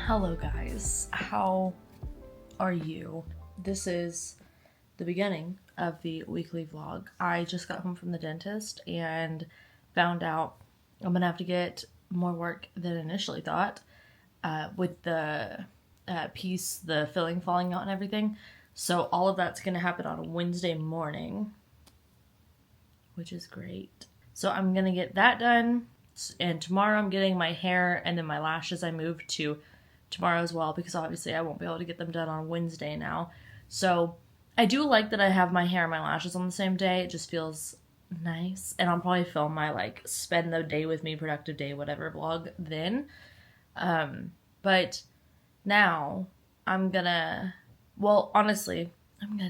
Hello guys, how are you? This is the beginning of the weekly vlog. I just got home from the dentist and found out I'm gonna have to get more work than initially thought with the piece, the filling falling out and everything. So all of that's gonna happen on Wednesday morning, which is great. So I'm gonna get that done, and tomorrow I'm getting my hair and then my lashes I moved to tomorrow as well, because obviously I won't be able to get them done on Wednesday now. So I do like that I have my hair and my lashes on the same day. It just feels nice, and I'll probably film my spend the day with me, productive day, whatever vlog then. But now I'm gonna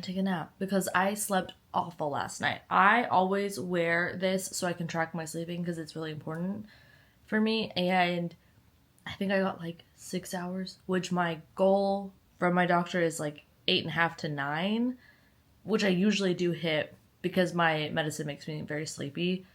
take a nap because I slept awful last night. I always wear this so I can track my sleeping because it's really important for me, and I think I got 6 hours, which my goal from my doctor is 8.5 to 9, which I usually do hit because my medicine makes me very sleepy.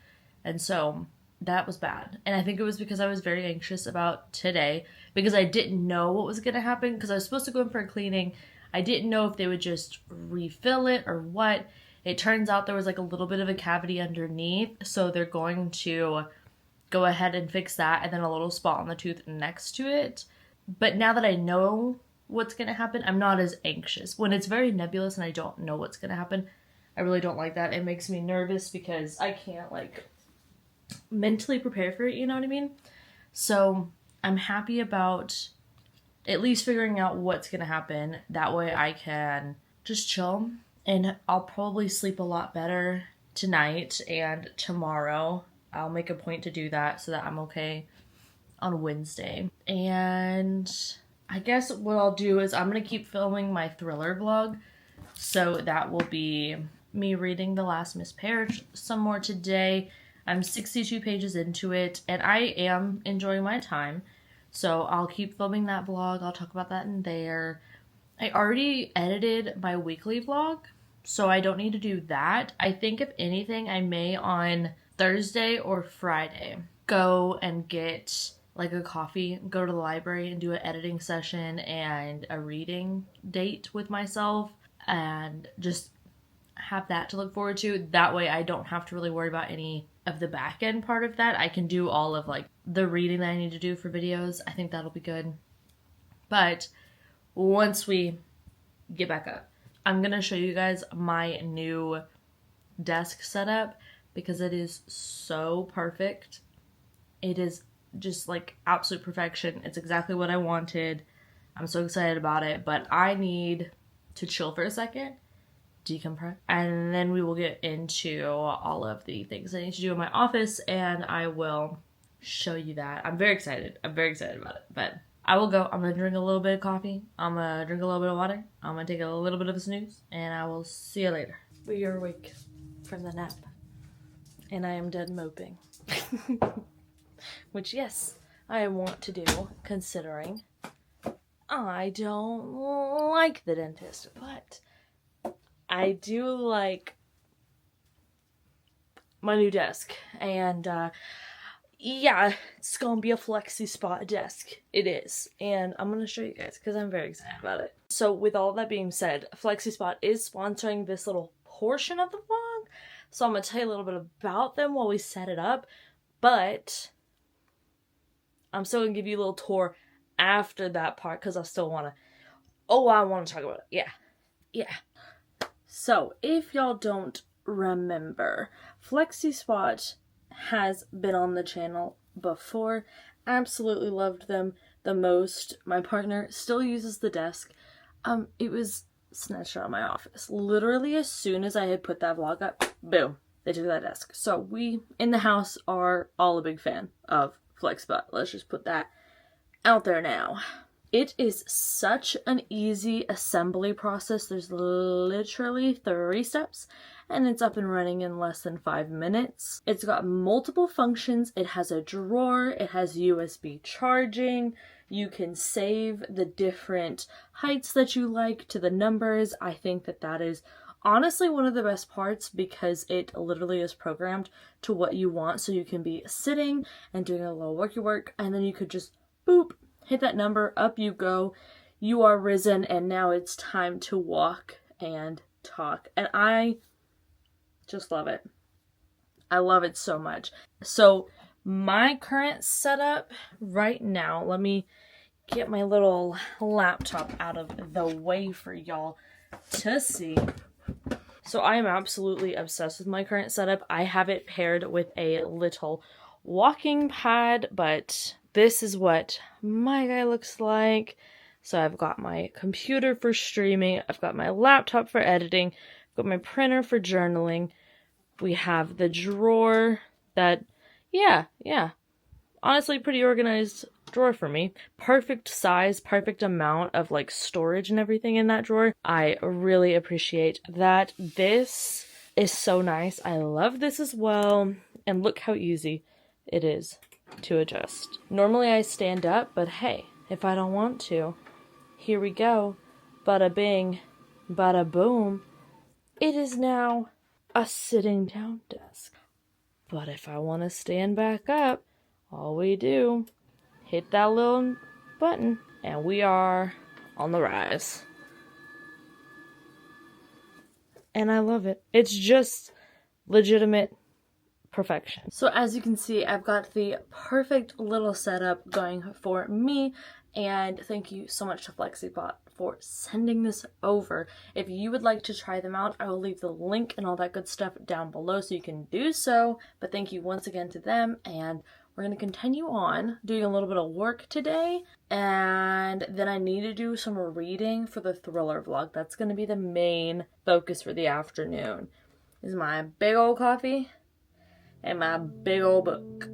And so that was bad. And I think it was because I was very anxious about today because I didn't know what was going to happen, because I was supposed to go in for a cleaning. I didn't know if they would just refill it or what. It turns out there was a little bit of a cavity underneath, so they're going to go ahead and fix that, and then a little spot on the tooth next to it. But now that I know what's going to happen, I'm not as anxious. When it's very nebulous and I don't know what's going to happen, I really don't like that. It makes me nervous because I can't mentally prepare for it, you know what I mean? So I'm happy about at least figuring out what's going to happen. That way I can just chill, and I'll probably sleep a lot better tonight and tomorrow. I'll make a point to do that so that I'm okay on Wednesday. And I guess what I'll do is I'm going to keep filming my thriller vlog. So that will be me reading The Last Miss Perished some more today. I'm 62 pages into it, and I am enjoying my time. So I'll keep filming that vlog. I'll talk about that in there. I already edited my weekly vlog, so I don't need to do that. I think if anything, I may on Thursday or Friday go and get a coffee, go to the library and do an editing session and a reading date with myself, and just have that to look forward to. That way I don't have to really worry about any of the back end part of that. I can do all of the reading that I need to do for videos. I think that'll be good. But once we get back up, I'm gonna show you guys my new desk setup because it is so perfect. It is just absolute perfection. It's exactly what I wanted. I'm so excited about it, but I need to chill for a second, decompress, and then we will get into all of the things I need to do in my office, and I will show you that. I'm very excited. I'm very excited about it, but I will go. I'm going to drink a little bit of coffee. I'm going to drink a little bit of water. I'm going to take a little bit of a snooze, and I will see you later. We are awake from the nap, and I am dead moping. Which, yes, I want to do, considering I don't like the dentist, but I do like my new desk, and yeah, it's gonna be a FlexiSpot desk. It is, and I'm gonna show you guys because I'm very excited about it. So with all that being said, FlexiSpot is sponsoring this little portion of the vlog, so I'm gonna tell you a little bit about them while we set it up, but I'm still gonna give you a little tour after that part because I still wanna talk about it. Yeah. So, if y'all don't remember, FlexiSpot has been on the channel before. Absolutely loved them the most. My partner still uses the desk. It was snatched out of my office. Literally as soon as I had put that vlog up, boom, they took that desk. So we, in the house, are all a big fan of FlexiSpot. Let's just put that out there now. It is such an easy assembly process. There's literally 3 steps, and it's up and running in less than 5 minutes. It's got multiple functions. It has a drawer. It has USB charging. You can save the different heights that you like to the numbers. I think that is honestly one of the best parts because it literally is programmed to what you want. So you can be sitting and doing a little worky work, and then you could just boop, hit that number, up you go. You are risen, and now it's time to walk and talk. And I just love it. I love it so much. So my current setup right now, let me get my little laptop out of the way for y'all to see. So I am absolutely obsessed with my current setup. I have it paired with a little walking pad, but this is what my guy looks like. So I've got my computer for streaming, I've got my laptop for editing, I've got my printer for journaling. We have the drawer that, yeah, honestly, pretty organized drawer for me. Perfect size, perfect amount of like storage and everything in that drawer. I really appreciate that. This is so nice. I love this as well. And look how easy it is to adjust. Normally I stand up, but hey, if I don't want to, here we go. Bada bing, bada boom. It is now a sitting down desk. But if I want to stand back up, all we do, hit that little button, and we are on the rise. And I love it. It's just legitimate perfection. So as you can see, I've got the perfect little setup going for me, and thank you so much to FlexiSpot for sending this over. If you would like to try them out, I will leave the link and all that good stuff down below so you can do so. But thank you once again to them, and we're going to continue on doing a little bit of work today, and then I need to do some reading for the thriller vlog. That's going to be the main focus for the afternoon. This is my big old coffee and my big old book.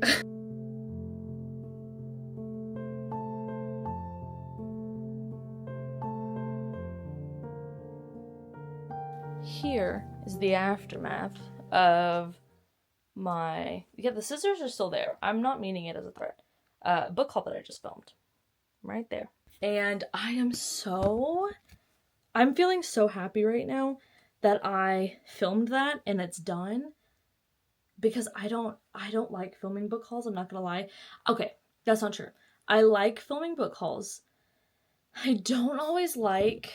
Here is the aftermath of my... Yeah, the scissors are still there. I'm not meaning it as a threat. Book haul that I just filmed. Right there. And I'm feeling so happy right now that I filmed that and it's done. Because I don't like filming book hauls, I'm not gonna lie. Okay, that's not true. I like filming book hauls. I don't always like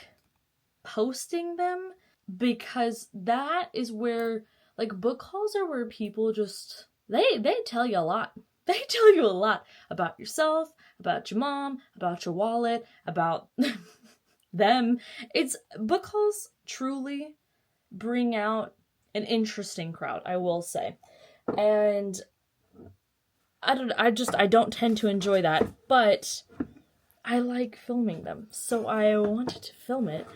posting them, because that is where, like, book hauls are where people just, they tell you a lot. They tell you a lot about yourself, about your mom, about your wallet, about them. It's, book hauls truly bring out an interesting crowd, I will say. And I don't tend to enjoy that, but I like filming them. So I wanted to film it,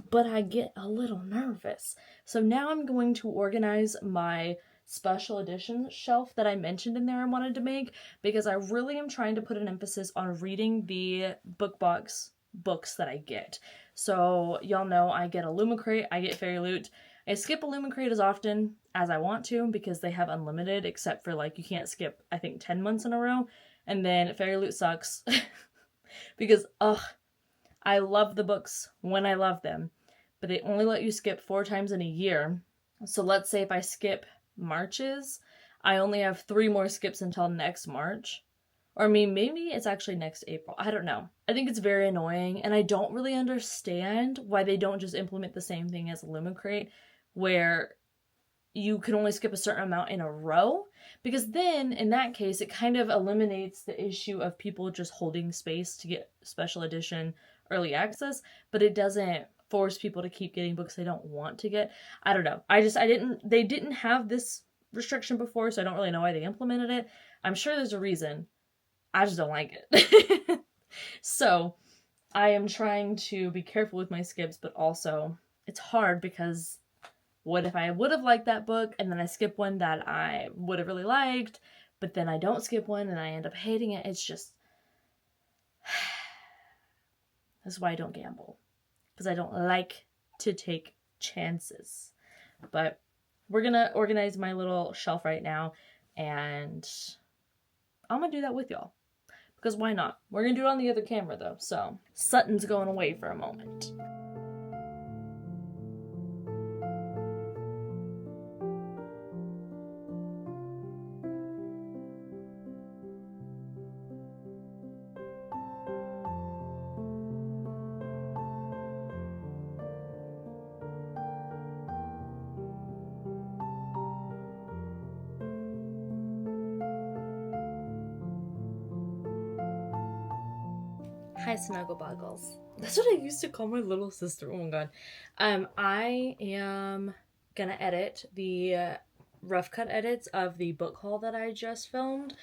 but I get a little nervous. So now I'm going to organize my special edition shelf that I mentioned in there I wanted to make, because I really am trying to put an emphasis on reading the book box books that I get. So y'all know I get a Lumicrate, I get Fairy Loot. I skip a Lumicrate as often as I want to because they have unlimited, except for, like, you can't skip, I think, 10 months in a row. And then Fairy Loot sucks because, I love the books when I love them, but they only let you skip 4 times in a year. So let's say if I skip Marches, I only have 3 more skips until next March. Or maybe it's actually next April. I don't know. I think it's very annoying, and I don't really understand why they don't just implement the same thing as Lumicrate, where you can only skip a certain amount in a row, because then, in that case, it kind of eliminates the issue of people just holding space to get special edition early access, but it doesn't force people to keep getting books they don't want to get. I don't know. They didn't have this restriction before, so I don't really know why they implemented it. I'm sure there's a reason. I just don't like it. So I am trying to be careful with my skips, but also it's hard because what if I would have liked that book and then I skip one that I would have really liked, but then I don't skip one and I end up hating it. It's just... That's why I don't gamble, because I don't like to take chances. But we're gonna organize my little shelf right now, and I'm gonna do that with y'all, because why not? We're gonna do it on the other camera though, so Sutton's going away for a moment. Hi, Snuggle Buggles. That's what I used to call my little sister. Oh my god. I am gonna edit the rough cut edits of the book haul that I just filmed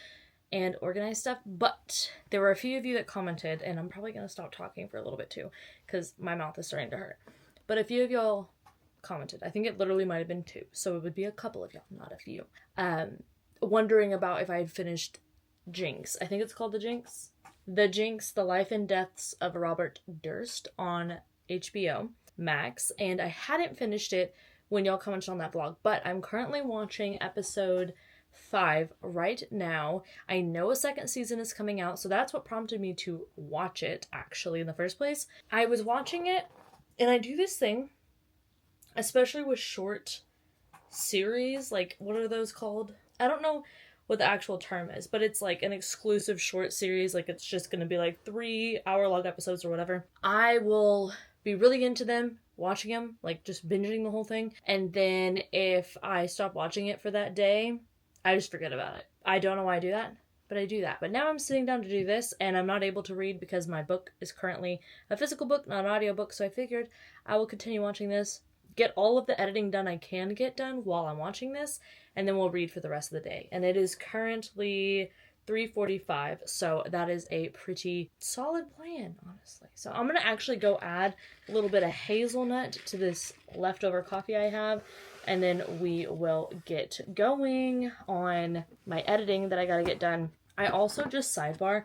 and organize stuff, but there were a few of you that commented, and I'm probably gonna stop talking for a little bit too, because my mouth is starting to hurt. But a few of y'all commented. I think it literally might have been 2, so it would be a couple of y'all, not a few. Wondering about if I had finished Jinx. I think it's called The Jinx. The Jinx, The Life and Deaths of Robert Durst on HBO Max, and I hadn't finished it when y'all commented on that vlog, but I'm currently watching episode 5 right now. I know a second season is coming out, so that's what prompted me to watch it, actually, in the first place. I was watching it, and I do this thing, especially with short series, like, what are those called? I don't know what the actual term is, but it's like an exclusive short series, like it's just gonna be like 3-hour-long episodes or whatever. I will be really into them, watching them, like just binging the whole thing, and then if I stop watching it for that day, I just forget about it. I don't know why I do that, but I do that. But now I'm sitting down to do this, and I'm not able to read because my book is currently a physical book, not an audiobook, so I figured I will continue watching this, get all of the editing done I can get done while I'm watching this, and then we'll read for the rest of the day. And it is currently 3:45, so that is a pretty solid plan, honestly. So I'm going to actually go add a little bit of hazelnut to this leftover coffee I have, and then we will get going on my editing that I got to get done. I also, just sidebar,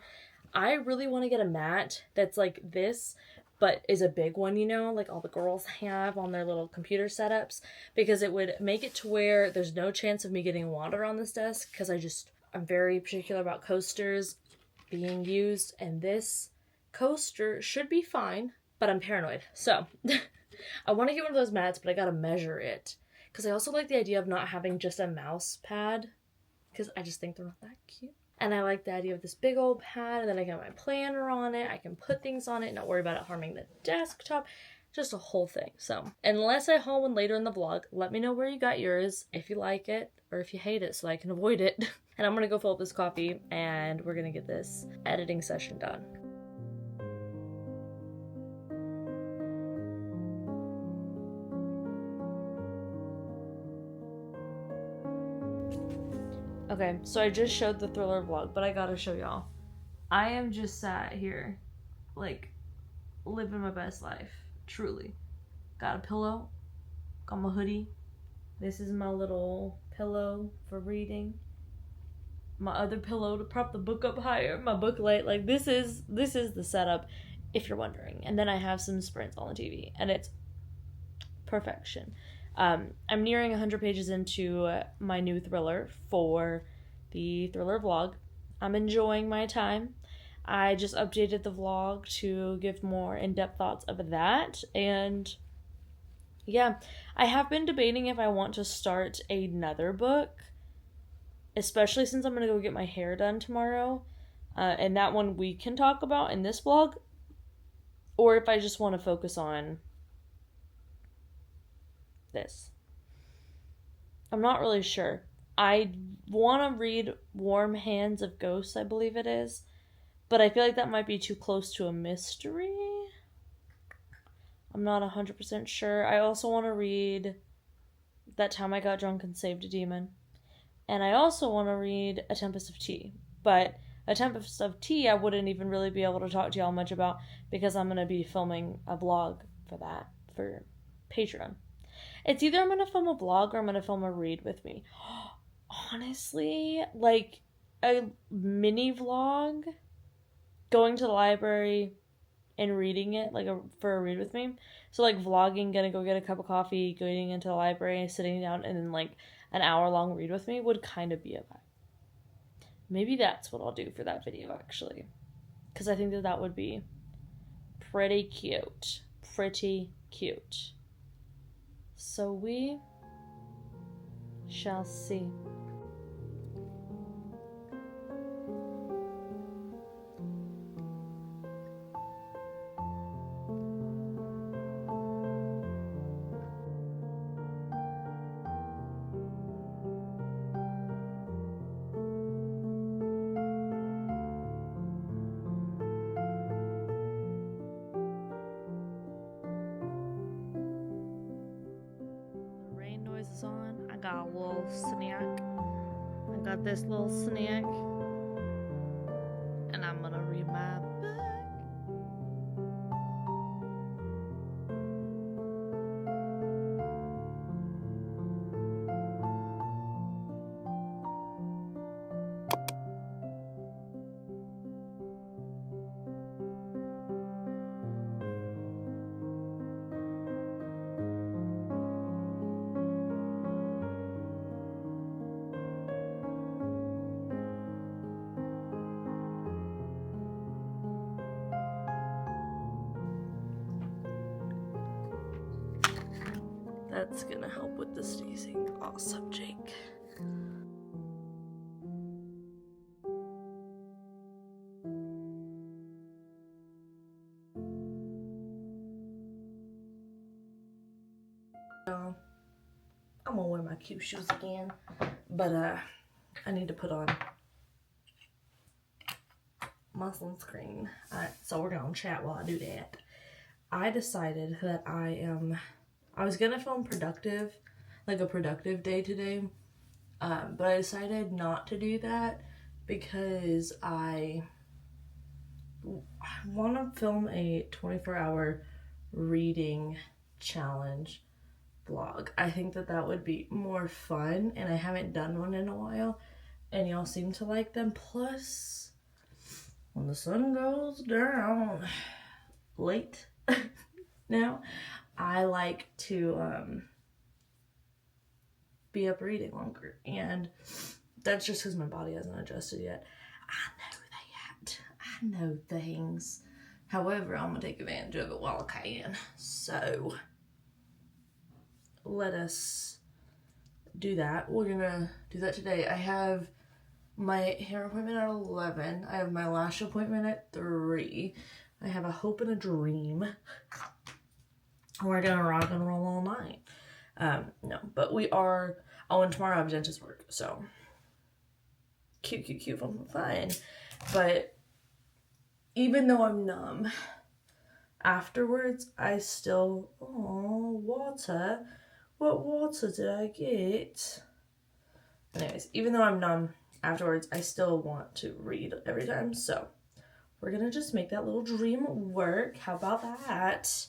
I really want to get a mat that's like this, but is a big one, you know, like all the girls have on their little computer setups, because it would make it to where there's no chance of me getting water on this desk, because I'm very particular about coasters being used, and this coaster should be fine, but I'm paranoid. So I want to get one of those mats, but I gotta measure it, because I also like the idea of not having just a mouse pad, because I just think they're not that cute. And I like the idea of this big old pad, and then I got my planner on it. I can put things on it, not worry about it harming the desktop. Just a whole thing. So, unless I haul one later in the vlog, let me know where you got yours, if you like it, or if you hate it, so I can avoid it. And I'm gonna go fill up this coffee, and we're gonna get this editing session done. Okay, so I just showed the thriller vlog, but I gotta show y'all. I am just sat here, like, living my best life, truly. Got a pillow, got my hoodie. This is my little pillow for reading. My other pillow to prop the book up higher, my book light. Like, this is the setup, if you're wondering. And then I have some sprints on the TV, and it's perfection. I'm nearing 100 pages into my new thriller for the thriller vlog. I'm enjoying my time. I just updated the vlog to give more in-depth thoughts of that, and yeah, I have been debating if I want to start another book, especially since I'm going to go get my hair done tomorrow, and that one we can talk about in this vlog, or if I just want to focus on this. I'm not really sure. I want to read Warm Hands of Ghosts, I believe it is, but I feel like that might be too close to a mystery. I'm not 100% sure. I also want to read That Time I Got Drunk and Saved a Demon. And I also want to read A Tempest of Tea. But A Tempest of Tea I wouldn't even really be able to talk to y'all much about, because I'm going to be filming a vlog for that, for Patreon. It's either I'm going to film a vlog or I'm going to film a read with me. Honestly, like a mini vlog, going to the library and reading it, like for a read with me. So like vlogging, gonna go get a cup of coffee, going into the library, sitting down, and then like an hour-long read with me would kind of be a vibe. Maybe that's what I'll do for that video, actually, because I think that would be pretty cute. Pretty cute. So we shall see. sneakers on. I got a little snack. I got this little snack. And I'm gonna read my book. That's gonna help with the sneezing. Awesome, Jake. I'm gonna wear my cute shoes again, but I need to put on my sunscreen. So we're gonna chat while I do that. I decided that I was gonna film productive, like a productive day today, but I decided not to do that because I want to film a 24-hour reading challenge vlog. I think that would be more fun, and I haven't done one in a while, and y'all seem to like them. Plus, when the sun goes down late now, I like to be up reading longer, and that's just because my body hasn't adjusted yet. I know things. However, I'm gonna take advantage of it while I can. So let us do that. We're gonna do that today. I have my hair appointment at 11. I have my lash appointment at 3. I have a hope and a dream. We're gonna rock and roll all night. No, but we are. Oh, and tomorrow I have dentist work, so cute, fun. But even though I'm numb, afterwards I still, water. What water did I get? Anyways, even though I'm numb, afterwards I still want to read every time, so we're gonna just make that little dream work. How about that?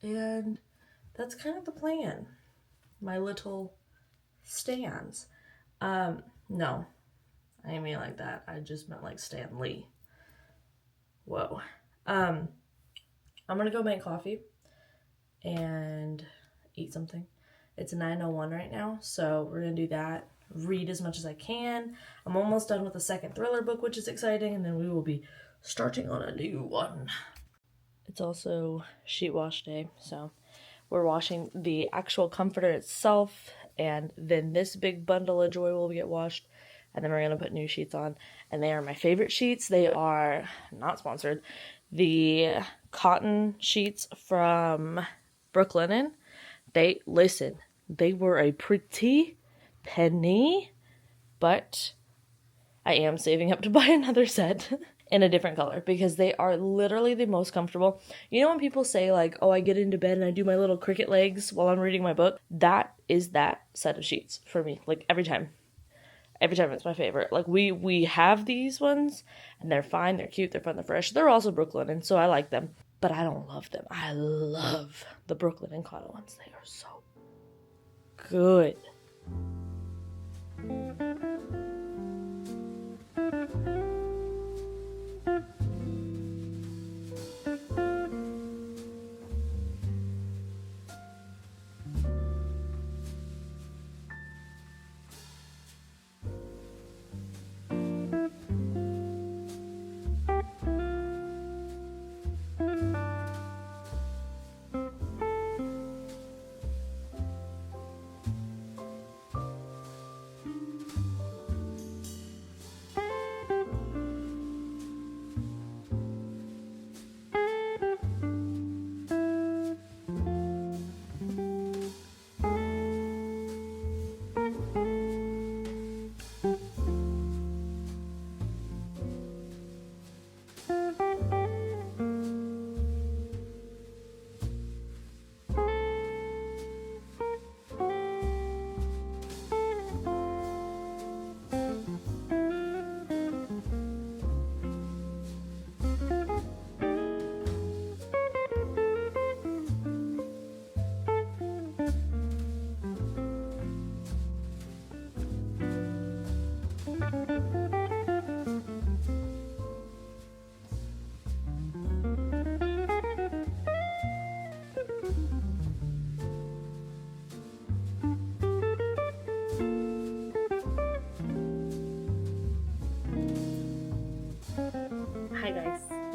And that's kind of the plan. My little stands. No, I didn't mean like that. I just meant like Stan Lee. Whoa. I'm gonna go make coffee and eat something. It's 9:01 right now, so we're gonna do that. Read as much as I can. I'm almost done with the second thriller book, which is exciting, and then we will be starting on a new one. It's also sheet wash day, so we're washing the actual comforter itself, and then this big bundle of joy will get washed, and then we're going to put new sheets on, and they are my favorite sheets. They are not sponsored. The cotton sheets from Brooklinen, they were a pretty penny, but I am saving up to buy another set in a different color because they are literally the most comfortable. You know when people say like, oh, I get into bed and I do my little cricket legs while I'm reading my book? That is that set of sheets for me. Like every time it's my favorite. Like we have these ones and they're fine, they're cute, they're fun, they're fresh. They're also Brooklyn, and so I like them, but I don't love them. I love the Brooklyn and cotton ones. They are so good.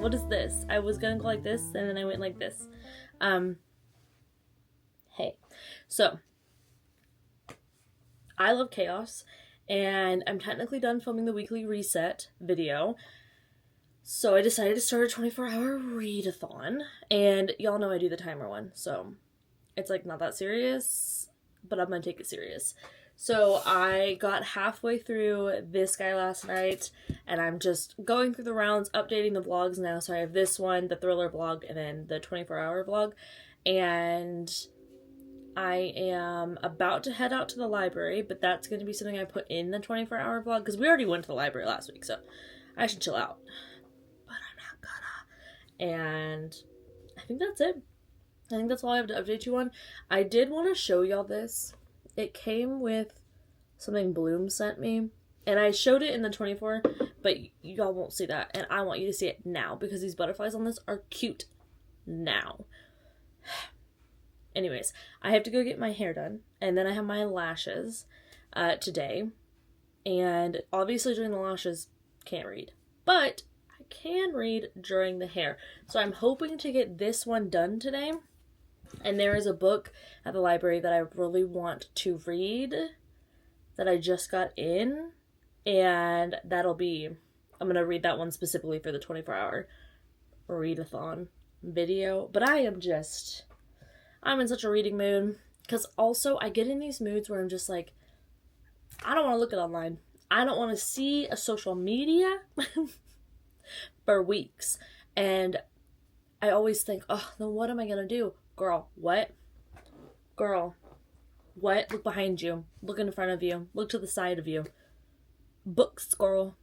What is this? I was gonna go like this, and then I went like this. Hey. So, I love chaos, and I'm technically done filming the weekly reset video. So I decided to start a 24-hour readathon, and y'all know I do the timer one, so it's like not that serious, but I'm gonna take it serious. So I got halfway through this guy last night, and I'm just going through the rounds, updating the vlogs now. So I have this one, the thriller vlog, and then the 24-hour vlog, and I am about to head out to the library, but that's going to be something I put in the 24-hour vlog, because we already went to the library last week, so I should chill out. But I'm not gonna. And I think that's it. I think that's all I have to update you on. I did want to show y'all this. It came with something Bloom sent me, and I showed it in the 24, but y'all won't see that, and I want you to see it now, because these butterflies on this are cute now. Anyways, I have to go get my hair done, and then I have my lashes today, and obviously during the lashes, can't read, but I can read during the hair, so I'm hoping to get this one done today, and there is a book at the library that I really want to read that I just got in, and I'm going to read that one specifically for the 24-hour readathon video, but I'm in such a reading mood, because also I get in these moods where I'm just like, I don't want to look at online. I don't want to see a social media for weeks. And I always think, oh, then what am I going to do? Girl, what? Girl, what? Look behind you. Look in front of you. Look to the side of you. Books, girl.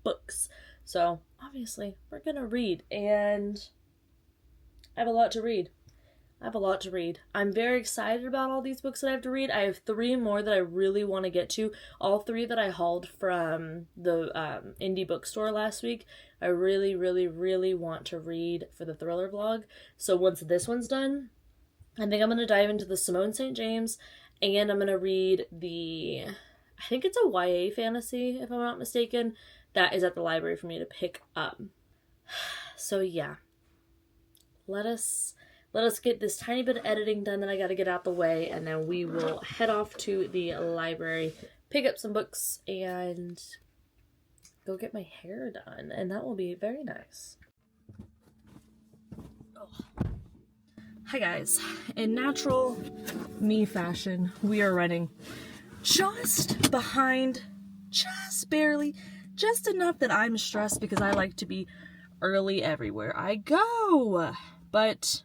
Books. So, obviously, we're going to read. And I have a lot to read. I'm very excited about all these books that I have to read. I have 3 more that I really want to get to. All 3 that I hauled from the indie bookstore last week. I really, really, really want to read for the thriller vlog. So once this one's done, I think I'm going to dive into the Simone St. James, and I'm going to read I think it's a YA fantasy, if I'm not mistaken, that is at the library for me to pick up. So yeah, let us get this tiny bit of editing done that I got to get out the way, and then we will head off to the library, pick up some books, and go get my hair done, and that will be very nice. Oh. Hi guys, in natural me fashion, we are running just behind, just barely, just enough that I'm stressed because I like to be early everywhere I go, but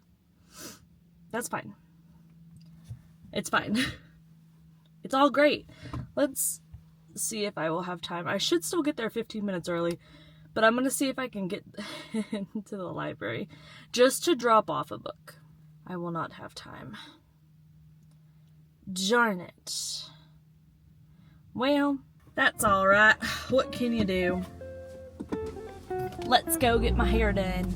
that's fine. It's fine. It's all great. Let's see if I will have time. I should still get there 15 minutes early, but I'm going to see if I can get into the library just to drop off a book. I will not have time. Darn it. Well, that's all right. What can you do? Let's go get my hair done.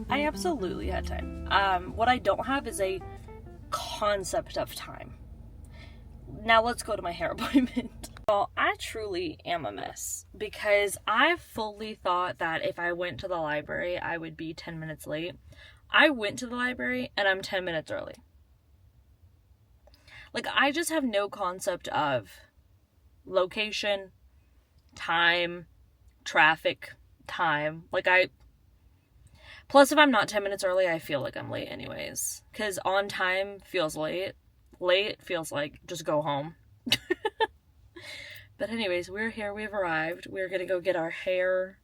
I absolutely had time. What I don't have is a concept of time. Now let's go to my hair appointment. Well, I truly am a mess because I fully thought that if I went to the library, I would be 10 minutes late. I went to the library and I'm 10 minutes early. Like, I just have no concept of location, time, traffic, time. Plus, if I'm not 10 minutes early, I feel like I'm late anyways. Because on time feels late. Late feels like just go home. But anyways, we're here. We've arrived. We're going to go get our hair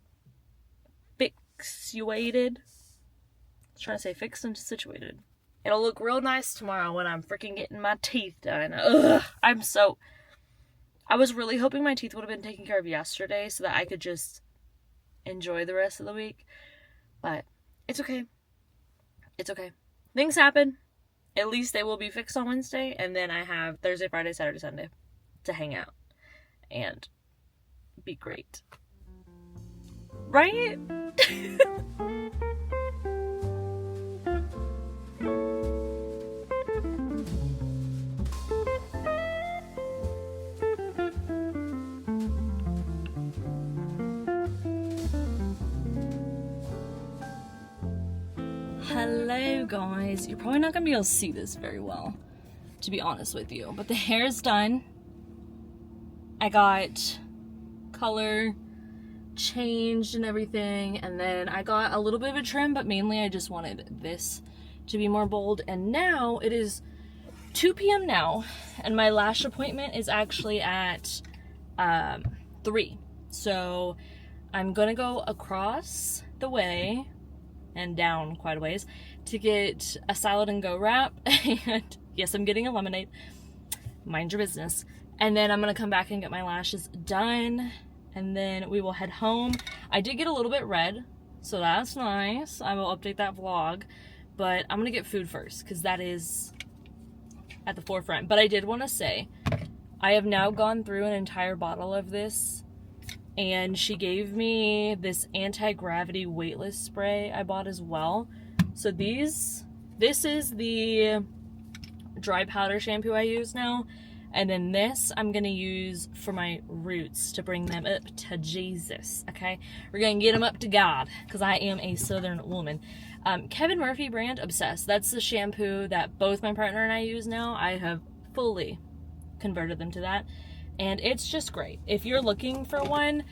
fixuated. I was trying to say fixed and situated. It'll look real nice tomorrow when I'm freaking getting my teeth done. Ugh, I was really hoping my teeth would have been taken care of yesterday so that I could just enjoy the rest of the week. But it's okay. It's okay. Things happen. At least they will be fixed on Wednesday, and then I have Thursday, Friday, Saturday, Sunday to hang out and be great. Right? Hello guys, you're probably not gonna be able to see this very well, to be honest with you, but the hair is done. I got color changed and everything, and then I got a little bit of a trim, but mainly I just wanted this to be more bold. And now it is 2 p.m. now, and my lash appointment is actually at 3. So I'm gonna go across the way and down quite a ways to get a salad and go wrap. And yes, I'm getting a lemonade, mind your business. And then I'm gonna come back and get my lashes done, and then we will head home. I did get a little bit red, so that's nice. I will update that vlog, but I'm gonna get food first because that is at the forefront. But I did want to say I have now gone through an entire bottle of this, and she gave me this anti-gravity weightless spray I bought as well. So this is the dry powder shampoo I use now, and then this I'm gonna use for my roots to bring them up to Jesus. Okay, we're gonna get them up to God because I am a Southern woman. Kevin Murphy brand, obsessed. That's the shampoo that both my partner and I use now. I have fully converted them to that, and it's just great. If you're looking for one,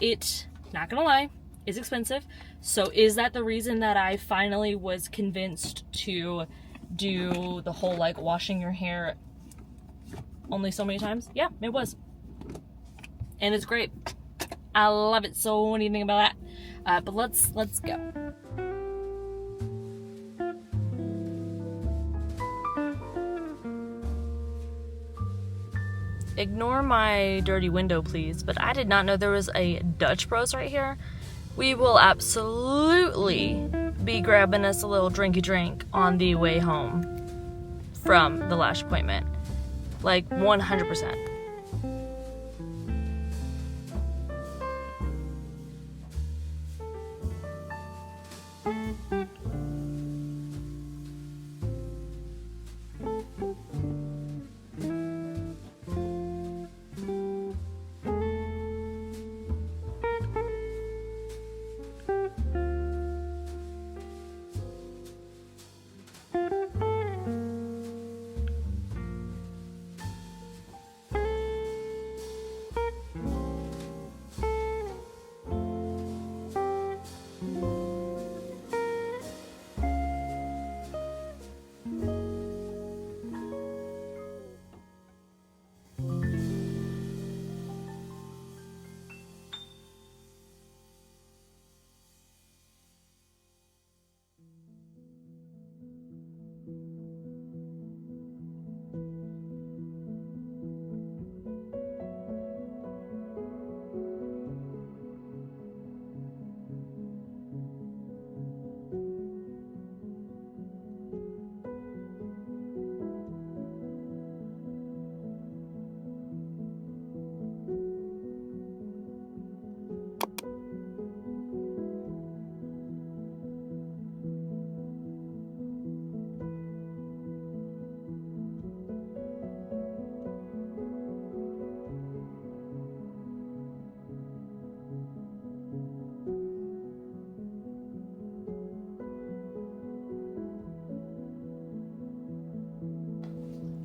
it, not gonna lie, is expensive. So is that the reason that I finally was convinced to do the whole like washing your hair only so many times? Yeah, it was. And it's great. I love it. So what do you think about that? But let's go. Ignore my dirty window, please, but I did not know there was a Dutch Bros right here. We will absolutely be grabbing us a little drinky drink on the way home from the lash appointment. Like 100%.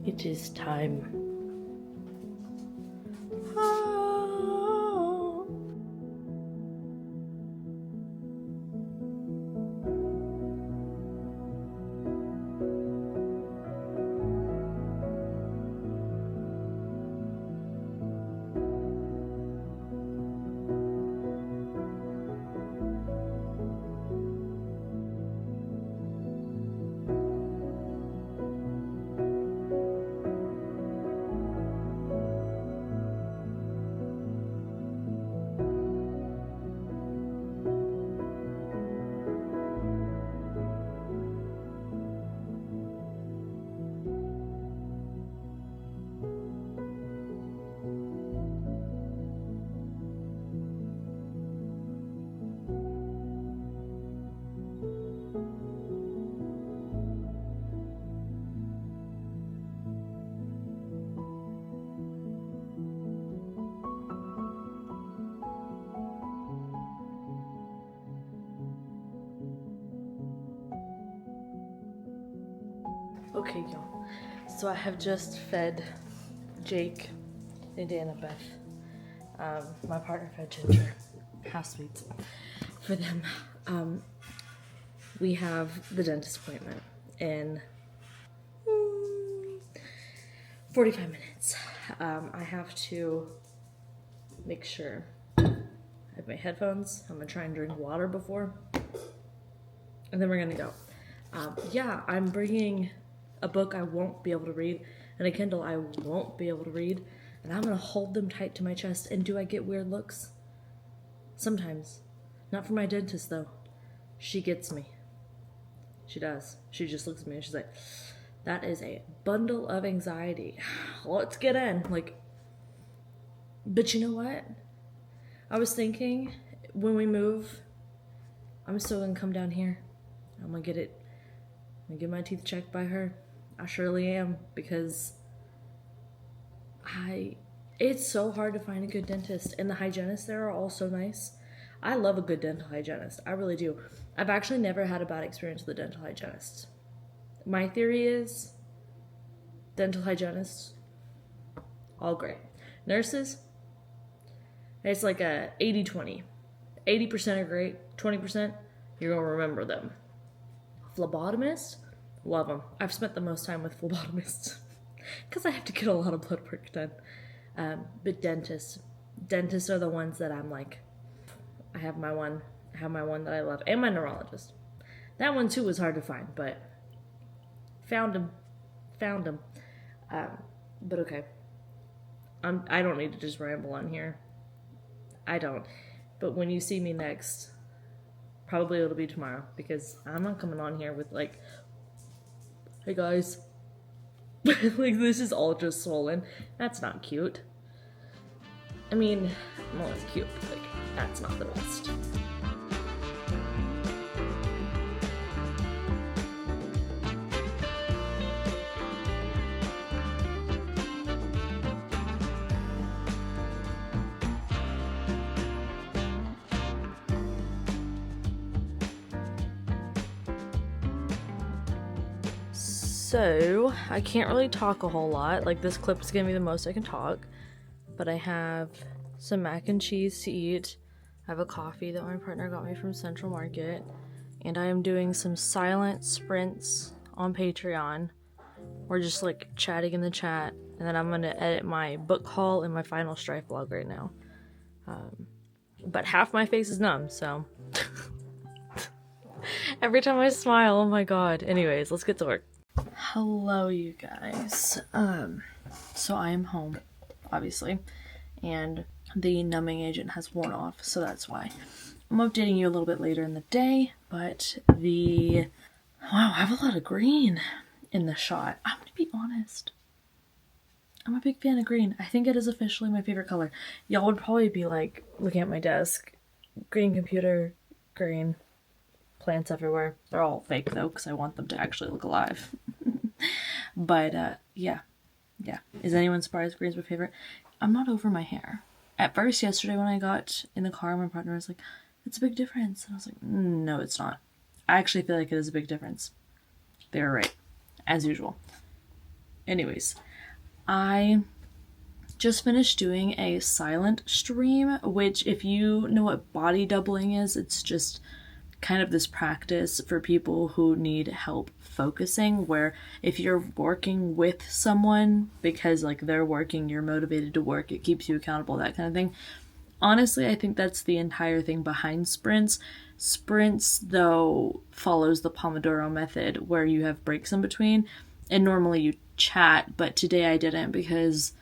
It is time. Okay, y'all. So I have just fed Jake and Annabeth. My partner fed Ginger. House sweets for them. We have the dentist appointment in 45 minutes. I have to make sure I have my headphones. I'm gonna try and drink water before, and then we're gonna go. Yeah, I'm bringing a book I won't be able to read and a Kindle I won't be able to read, and I'm gonna hold them tight to my chest. And do I get weird looks? Sometimes. Not from my dentist, though. She gets me. She does. She just looks at me and she's like, that is a bundle of anxiety. Let's get in. Like, but you know what? I was thinking, when we move, I'm still gonna come down here. I'm gonna get my teeth checked by her. I surely am, because it's so hard to find a good dentist, and the hygienists there are all so nice. I love a good dental hygienist. I really do. I've actually never had a bad experience with a dental hygienist. My theory is dental hygienists, all great. Nurses, it's like a 80-20. 80% are great, 20%, you're going to remember them. Phlebotomists, love them. I've spent the most time with phlebotomists because I have to get a lot of blood work done. But dentists are the ones that I'm like, I have my one that I love, and my neurologist. That one too was hard to find, but found him. But okay, I don't need to just ramble on here. I don't. But when you see me next, probably it'll be tomorrow, because I'm not coming on here with like, hey guys, like this is all just swollen. That's not cute. I mean, well, it's cute, but like, that's not the best. So, I can't really talk a whole lot. Like, this clip is gonna be the most I can talk. But I have some mac and cheese to eat. I have a coffee that my partner got me from Central Market. And I am doing some silent sprints on Patreon. We're just like chatting in the chat. And then I'm gonna edit my book haul and my final Strife vlog right now. But half my face is numb, so... Every time I smile, oh my god. Anyways, let's get to work. Hello, you guys. So I am home, obviously, and the numbing agent has worn off, so that's why I'm updating you a little bit later in the day. But wow, I have a lot of green in the shot. I'm gonna be honest, I'm a big fan of green. I think it is officially my favorite color. Y'all would probably be like looking at my desk, green computer, green plants everywhere. They're all fake though, because I want them to actually look alive. But yeah. Is anyone surprised green's my favorite? I'm not over my hair. At first, yesterday when I got in the car, my partner was like, it's a big difference. And I was like, no, it's not. I actually feel like it is a big difference. They were right, as usual. Anyways, I just finished doing a silent stream, which if you know what body doubling is, it's just kind of this practice for people who need help focusing, where if you're working with someone because like they're working, you're motivated to work, it keeps you accountable, that kind of thing. Honestly, I think that's the entire thing behind sprints. Sprints, though, follows the Pomodoro method where you have breaks in between, and normally you chat, but today I didn't because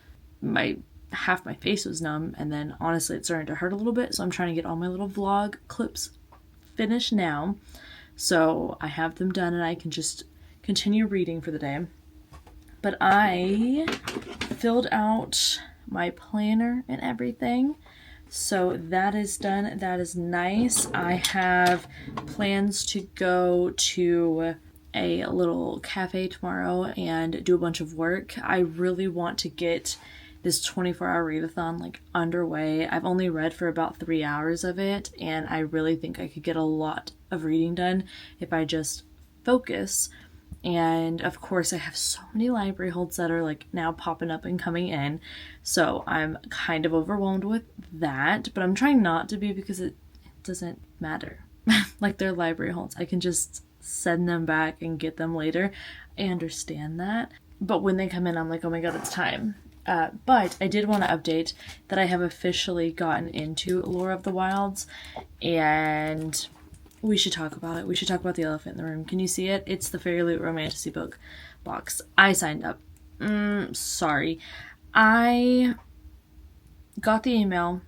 half my face was numb, and then honestly it's starting to hurt a little bit, so I'm trying to get all my little vlog clips finished now, so I have them done and I can just continue reading for the day. But I filled out my planner and everything, so that is done. That is nice. I have plans to go to a little cafe tomorrow and do a bunch of work. I really want to get this 24-hour readathon like underway. I've only read for about 3 hours of it, and I really think I could get a lot of reading done if I just focus. And of course I have so many library holds that are like now popping up and coming in. So I'm kind of overwhelmed with that, but I'm trying not to be because it doesn't matter. Like they're library holds. I can just send them back and get them later. I understand that. But when they come in, I'm like, oh my god, it's time. But I did want to update that I have officially gotten into Lore of the Wilds, and we should talk about it. We should talk about the elephant in the room. Can you see it? It's the Fairy Loot Romantasy book box. I signed up. Sorry. I got the email.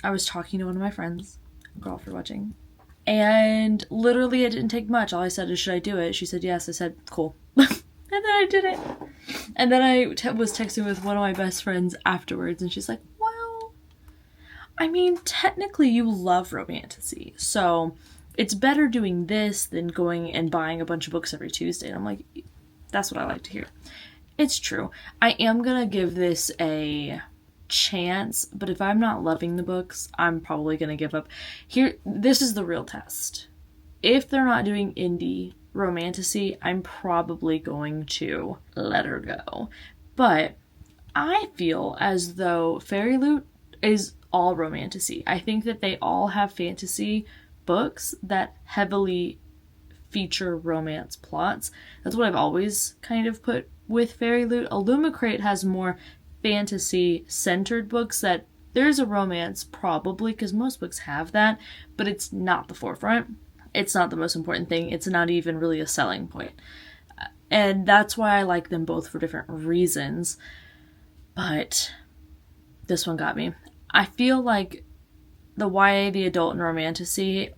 I was talking to one of my friends. Girl for watching. And literally it didn't take much. All I said is, should I do it? She said yes. I said, cool. And then I did it. And then I was texting with one of my best friends afterwards, and she's like, well, I mean, technically you love Romantasy, so it's better doing this than going and buying a bunch of books every Tuesday. And I'm like, that's what I like to hear. It's true. I am gonna give this a chance, but if I'm not loving the books, I'm probably gonna give up. This is the real test. If they're not doing indie Romantasy, I'm probably going to let her go. But I feel as though Fairy Loot is all Romantasy. I think that they all have fantasy books that heavily feature romance plots. That's what I've always kind of put with Fairy Loot. Illumicrate has more fantasy centered books that there's a romance probably, because most books have that, but it's not the forefront. It's not the most important thing. It's not even really a selling point. And that's why I like them both for different reasons. But this one got me. I feel like the YA, the adult, and Romantasy,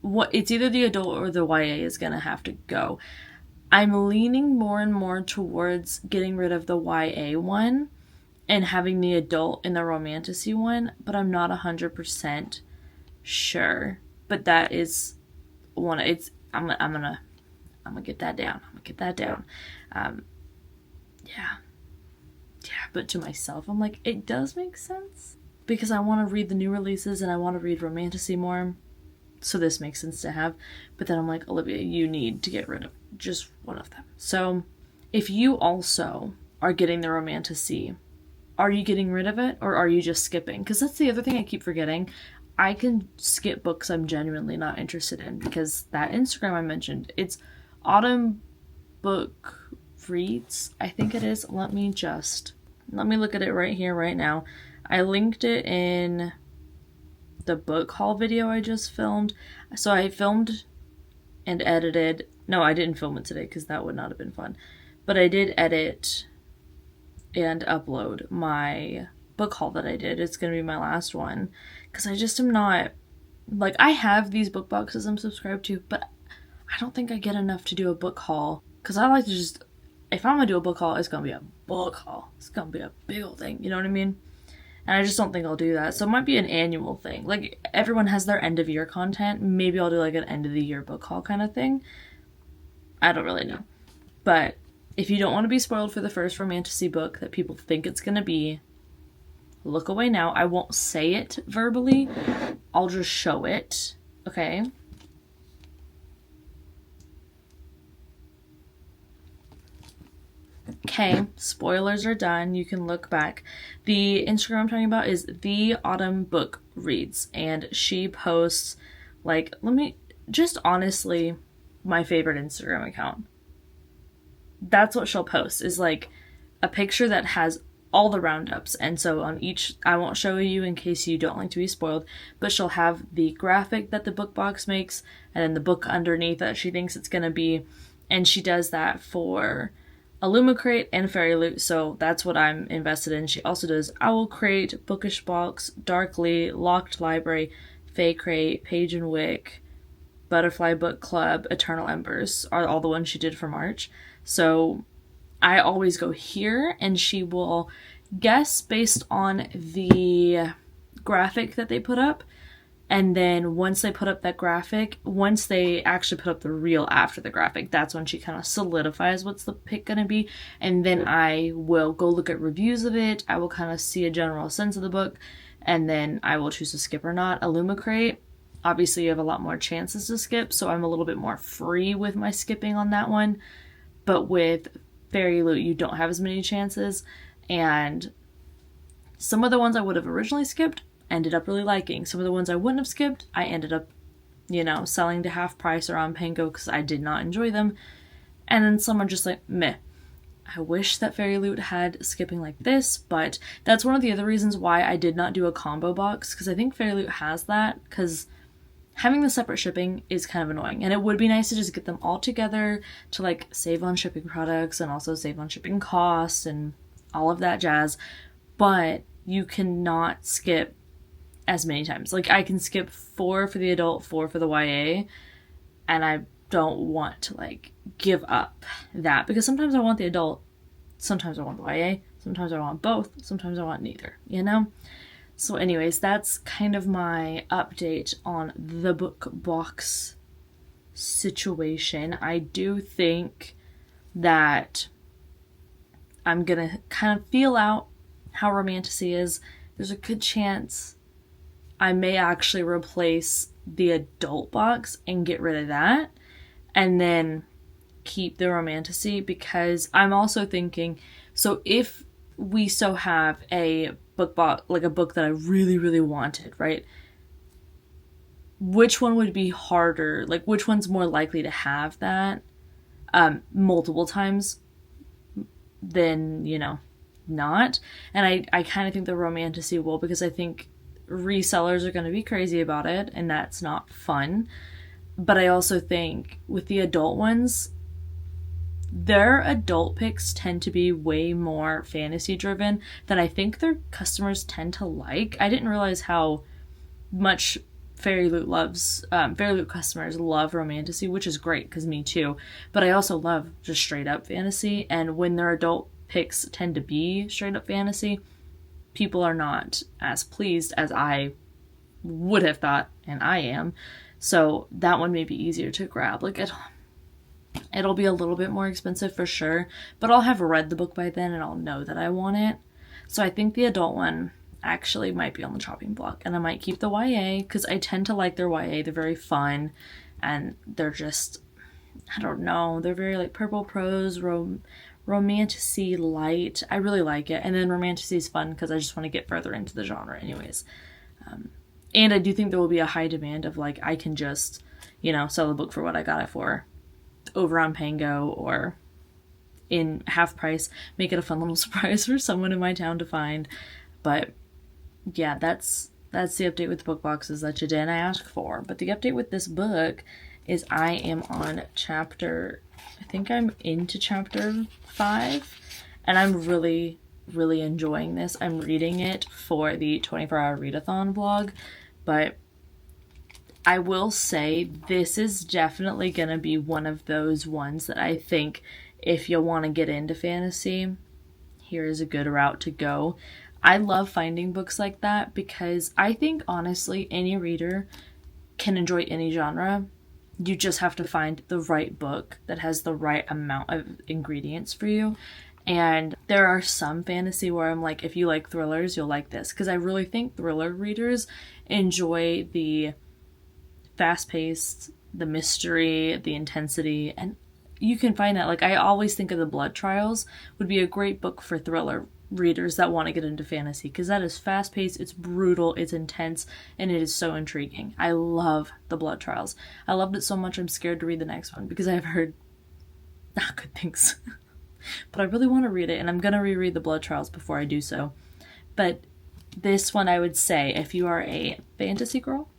it's either the adult or the YA is going to have to go. I'm leaning more and more towards getting rid of the YA one and having the adult and the Romantasy one, but I'm not 100% sure. But that is I'm gonna get that down. But to myself, I'm like, it does make sense because I want to read the new releases and I want to read Romantasy more, so this makes sense to have. But then I'm like, Olivia, you need to get rid of just one of them. So if you also are getting the Romantasy, are you getting rid of it or are you just skipping? Because that's the other thing I keep forgetting. I can skip books I'm genuinely not interested in, because that Instagram I mentioned, it's Autumnbookreads, I think it is. Let me look at it right here, right now. I linked it in the book haul video I just filmed. So I filmed and edited. No, I didn't film it today because that would not have been fun. But I did edit and upload my book haul that I did. It's going to be my last one. Because I just am not, like, I have these book boxes I'm subscribed to, but I don't think I get enough to do a book haul. Because I like to just, if I'm going to do a book haul, it's going to be a book haul. It's going to be a big old thing, you know what I mean? And I just don't think I'll do that. So it might be an annual thing. Like, everyone has their end of year content. Maybe I'll do like an end of the year book haul kind of thing. I don't really know. But if you don't want to be spoiled for the first Romantasy book that people think it's going to be, look away now. I won't say it verbally. I'll just show it. Okay? Okay, spoilers are done. You can look back. The Instagram I'm talking about is the Autumnbookreads, and she posts, like, honestly, my favorite Instagram account. That's what she'll post, is like a picture that has all the roundups, and so on each, I won't show you in case you don't like to be spoiled, but she'll have the graphic that the book box makes, and then the book underneath that she thinks it's gonna be, and she does that for Illumicrate and Fairy Loot, so that's what I'm invested in. She also does Owlcrate, Bookish Box, Darkly, Locked Library, Crate, Page and Wick, Butterfly Book Club, Eternal Embers are all the ones she did for March. So I always go here, and she will guess based on the graphic that they put up. And then once they put up that graphic, once they actually put up the reel after the graphic, that's when she kind of solidifies what's the pick going to be. And then I will go look at reviews of it. I will kind of see a general sense of the book. And then I will choose to skip or not. Illumicrate, obviously you have a lot more chances to skip, so I'm a little bit more free with my skipping on that one. But with Fairy Loot, you don't have as many chances. And some of the ones I would have originally skipped, ended up really liking. Some of the ones I wouldn't have skipped, I ended up, selling to half price or on Pango because I did not enjoy them. And then some are just like, meh. I wish that Fairy Loot had skipping like this, but that's one of the other reasons why I did not do a combo box, because I think Fairy Loot has that, because having the separate shipping is kind of annoying. And it would be nice to just get them all together to like save on shipping products and also save on shipping costs and all of that jazz. But you cannot skip as many times. Like, I can skip 4 for the adult, 4 for the YA, and I don't want to like give up that, because sometimes I want the adult, sometimes I want the YA, sometimes I want both, sometimes I want neither, So anyways, that's kind of my update on the book box situation. I do think that I'm gonna kind of feel out how Romantasy is. There's a good chance I may actually replace the adult box and get rid of that, and then keep the Romantasy, because I'm also thinking, so if we so have a book box, like a book that I really, really wanted, right? Which one would be harder? Like, which one's more likely to have that multiple times than, not? And I kind of think the Romantasy will, because I think resellers are going to be crazy about it, and that's not fun. But I also think with the adult ones, their adult picks tend to be way more fantasy driven than I think their customers tend to like. I didn't realize how much Fairy Loot customers love Romantasy, which is great, because me too. But I also love just straight up fantasy, and when their adult picks tend to be straight up fantasy, people are not as pleased as I would have thought, and I am. So that one may be easier to grab. Like, it'll be a little bit more expensive for sure, but I'll have read the book by then and I'll know that I want it. So I think the adult one actually might be on the chopping block, and I might keep the YA, because I tend to like their YA. They're very fun, and they're just, I don't know, they're very like purple prose, Romantasy light. I really like it. And then Romantasy is fun because I just want to get further into the genre anyways. And I do think there will be a high demand of like, I can just, sell the book for what I got it for over on Pango or in half price, make it a fun little surprise for someone in my town to find. But yeah, that's the update with the book boxes that you didn't ask for. But the update with this book is I am on I'm into chapter 5, and I'm really, really enjoying this. I'm reading it for the 24-hour readathon vlog, but I will say this is definitely going to be one of those ones that I think if you want to get into fantasy, here is a good route to go. I love finding books like that, because I think honestly any reader can enjoy any genre. You just have to find the right book that has the right amount of ingredients for you. And there are some fantasy where I'm like, if you like thrillers, you'll like this. Because I really think thriller readers enjoy the fast-paced, the mystery, the intensity. And you can find that. Like, I always think of The Blood Trials would be a great book for thriller readers that want to get into fantasy, because that is fast-paced, it's brutal, it's intense, and it is so intriguing. I love The Blood Trials. I loved it so much I'm scared to read the next one, because I've heard not good things. But I really want to read it, and I'm going to reread The Blood Trials before I do so. But this one, I would say, if you are a fantasy girl,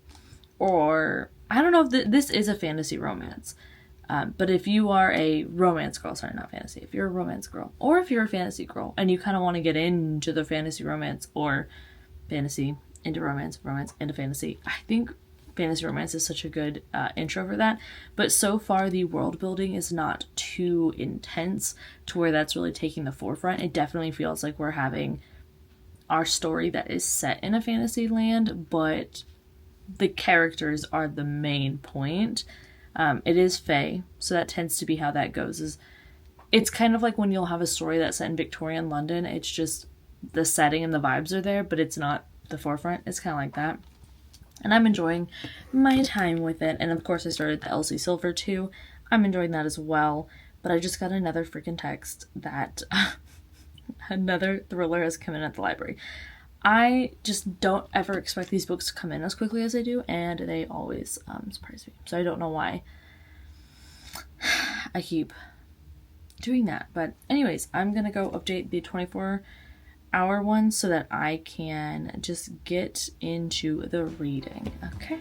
or I don't know if this is a fantasy romance, but if you are a romance girl, sorry, not fantasy, if you're a romance girl, or if you're a fantasy girl, and you kind of want to get into the fantasy romance, or fantasy into romance, romance into fantasy, I think fantasy romance is such a good intro for that. But so far, the world building is not too intense to where that's really taking the forefront. It definitely feels like we're having our story that is set in a fantasy land, but the characters are the main point. It is fae, so that tends to be how that goes. It's kind of like when you'll have a story that's set in Victorian London. It's just the setting and the vibes are there, but it's not the forefront. It's kind of like that. And I'm enjoying my time with it. And of course I started the Elsie Silver too. I'm enjoying that as well. But I just got another freaking text that another thriller has come in at the library. I just don't ever expect these books to come in as quickly as they do, and they always surprise me. So I don't know why I keep doing that. But anyways, I'm gonna go update the 24-hour one so that I can just get into the reading. Okay.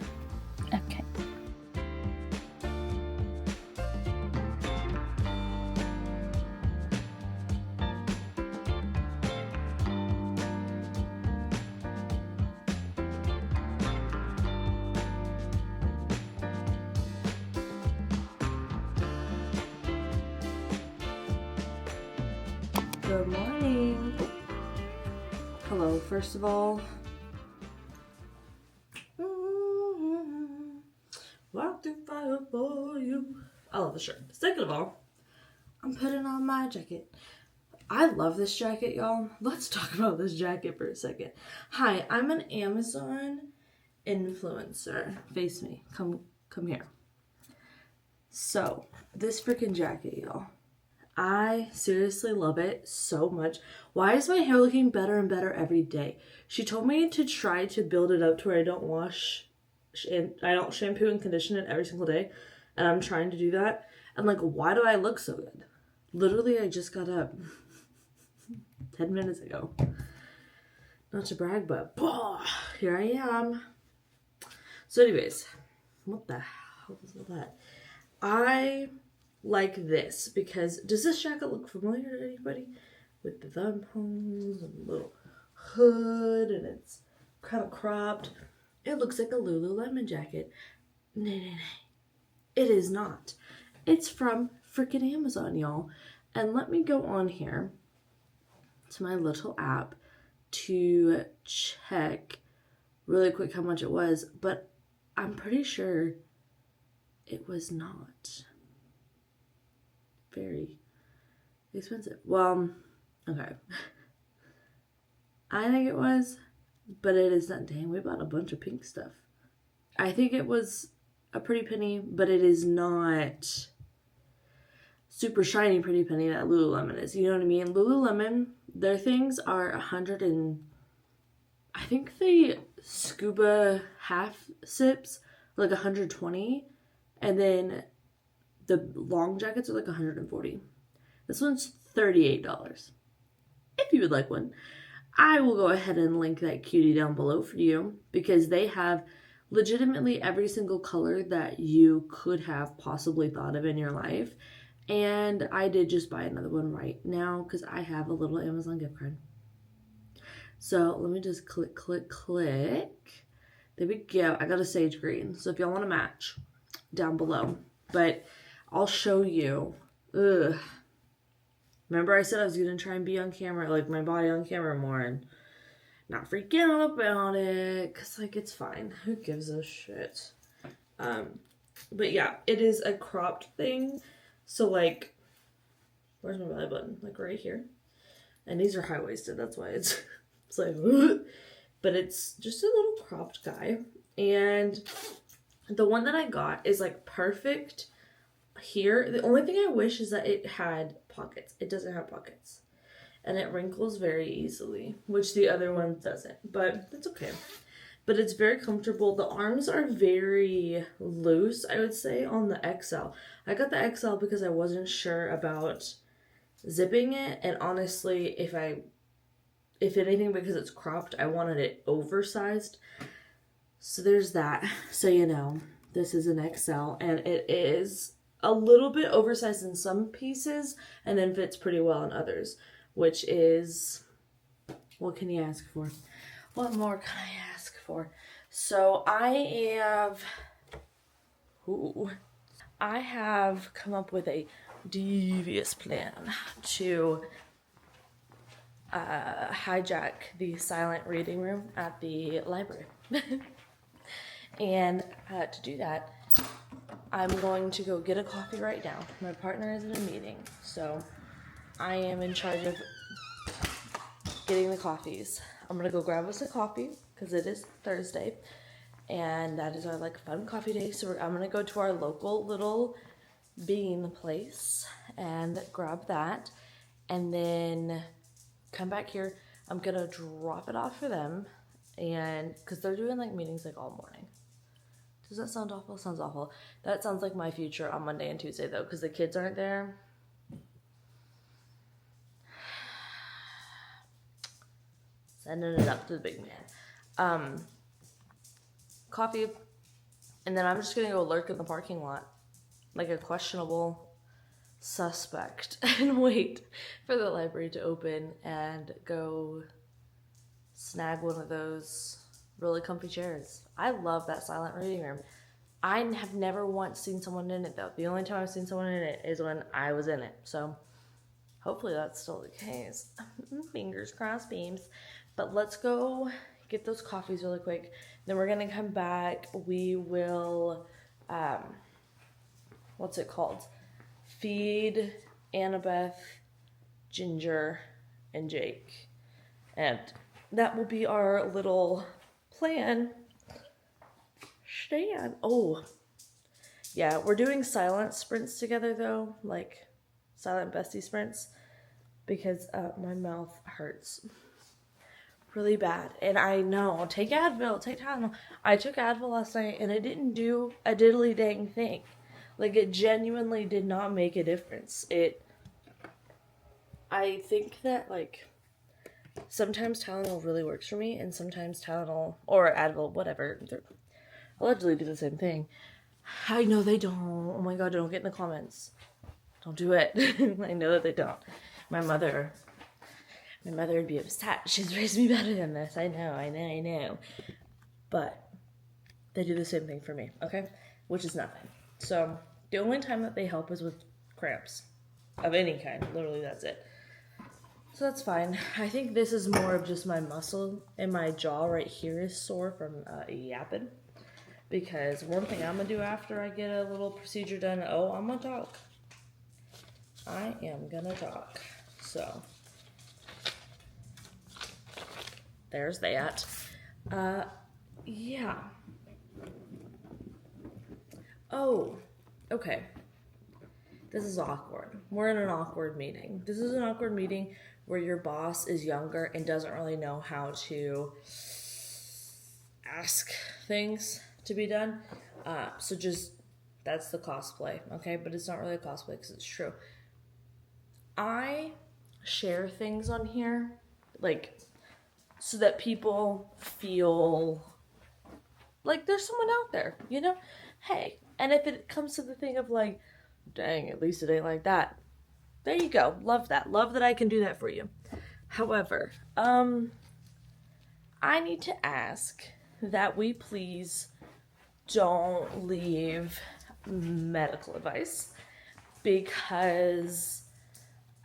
Good morning. Hello, first of all. Walk through fire for you. I love the shirt. Second of all, I'm putting on my jacket. I love this jacket, y'all. Let's talk about this jacket for a second. Hi, I'm an Amazon influencer. Face me. Come here. So, this freaking jacket, y'all. I seriously love it so much. Why is my hair looking better and better every day? She told me to try to build it up to where I don't wash and I don't shampoo and condition it every single day. And I'm trying to do that. And like, why do I look so good? Literally, I just got up 10 minutes ago. Not to brag, but here I am. So anyways, what the hell was all that? I like this because does this jacket look familiar to anybody? With the thumb holes and the little hood and it's kind of cropped. It looks like a Lululemon jacket. Nay. It is not. It's from freaking Amazon, y'all. And let me go on here to my little app to check really quick how much it was, but I'm pretty sure it was not very expensive. Well, okay. I think it was, but it is not. Dang, we bought a bunch of pink stuff. I think it was a pretty penny, but it is not super shiny pretty penny that Lululemon is. You know what I mean? Lululemon, their things are 100 and I think the scuba half sips like 120, and then the long jackets are like 140. This one's $38. If you would like one, I will go ahead and link that cutie down below for you because they have legitimately every single color that you could have possibly thought of in your life. And I did just buy another one right now because I have a little Amazon gift card. So let me just click. There we go. I got a sage green. So if y'all want to match, down below. But I'll show you. Remember I said I was going to try and be on camera, like my body on camera more and not freak out about it. Because, like, it's fine. Who gives a shit? But yeah, it is a cropped thing. So, like, where's my belly button? Like, right here. And these are high-waisted. That's why it's like, but it's just a little cropped guy. And the one that I got is, like, perfect here. The only thing I wish is that it had pockets. It doesn't have pockets. And it wrinkles very easily, which the other one doesn't. But it's okay. But it's very comfortable. The arms are very loose, I would say, on the XL. I got the XL because I wasn't sure about zipping it. And honestly, if anything, because it's cropped, I wanted it oversized. So there's that. So, you know, this is an XL. And it is a little bit oversized in some pieces and then fits pretty well in others. Which is, what can you ask for? What more can I ask for? So I have come up with a devious plan to hijack the silent reading room at the library. And to do that, I'm going to go get a coffee right now. My partner is in a meeting, so I am in charge of getting the coffees. I'm gonna go grab us a coffee because it is Thursday, and that is our like fun coffee day. So I'm gonna go to our local little bean place and grab that, and then come back here. I'm gonna drop it off for them, and because they're doing like meetings like all morning. Does that sound awful? Sounds awful. That sounds like my future on Monday and Tuesday though, because the kids aren't there. Sending it up to the big man. Coffee, and then I'm just gonna go lurk in the parking lot like a questionable suspect and wait for the library to open and go snag one of those really comfy chairs. I love that silent reading room. I have never once seen someone in it though. The only time I've seen someone in it is when I was in it. So hopefully that's still the case. Fingers crossed, beams. But let's go get those coffees really quick. Then we're gonna come back. We will, what's it called? Feed Annabeth, Ginger, and Jake. And that will be our little plan. Stan. Oh, yeah, we're doing silent sprints together though, like silent bestie sprints, because my mouth hurts really bad. And I know, take Advil, take Tylenol. I took Advil last night and it didn't do a diddly dang thing. Like, it genuinely did not make a difference. I think that, like, sometimes Tylenol really works for me, and sometimes Tylenol, or Advil, whatever, they allegedly do the same thing. I know they don't. Oh my god, don't get in the comments. Don't do it. I know that they don't. My mother would be upset. She's raised me better than this. I know. But they do the same thing for me, okay? Which is nothing. So the only time that they help is with cramps of any kind. Literally, that's it. So that's fine. I think this is more of just my muscle, and my jaw right here is sore from yapping. Because one thing I'm going to do after I get a little procedure done, I'm going to talk. I am going to talk. So there's that. Yeah. Oh, okay. This is awkward. We're in an awkward meeting. This is an awkward meeting where your boss is younger and doesn't really know how to ask things to be done. So just, that's the cosplay, okay? But it's not really a cosplay because it's true. I share things on here, like, so that people feel like there's someone out there, you know? Hey, and if it comes to the thing of like, dang, at least it ain't like that. There you go. Love that. Love that I can do that for you. However, I need to ask that we please don't leave medical advice, because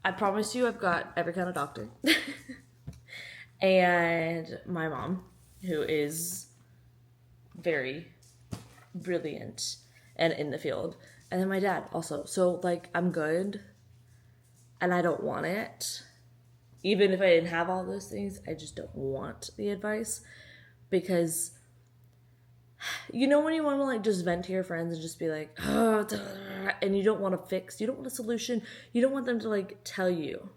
I promise you I've got every kind of doctor. And my mom, who is very brilliant and in the field. And then my dad also. So, like, I'm good. And I don't want it. Even if I didn't have all those things, I just don't want the advice. Because, you know when you want to, like, just vent to your friends and just be like, oh, and you don't want to fix, you don't want a solution. You don't want them to, like, tell you,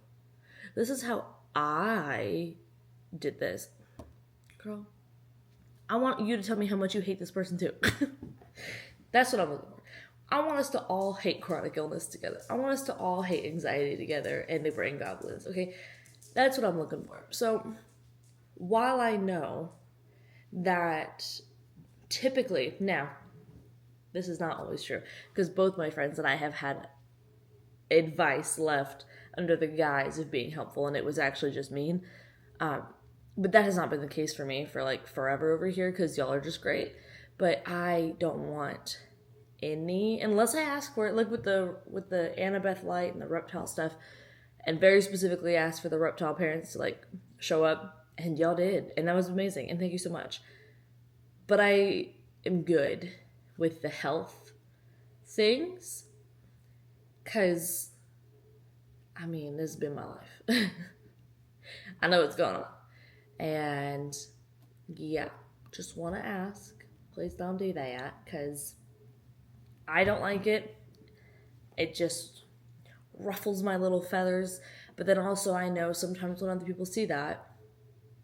this is how I did this. Girl, I want you to tell me how much you hate this person too. That's what I'm looking for. I want us to all hate chronic illness together. I want us to all hate anxiety together and the brain goblins, okay? That's what I'm looking for. So, while I know that typically, now, this is not always true, because both my friends and I have had advice left under the guise of being helpful, and it was actually just mean. But that has not been the case for me for like forever over here, because y'all are just great. But I don't want any, unless I ask for it, like with the Annabeth light and the reptile stuff, and very specifically asked for the reptile parents to like show up, and y'all did, and that was amazing, and thank you so much. But I am good with the health things, because I mean, this has been my life. I know what's going on. And yeah, just want to ask, please don't do that, because I don't like it. it just ruffles my little feathers. But then also I know sometimes when other people see that,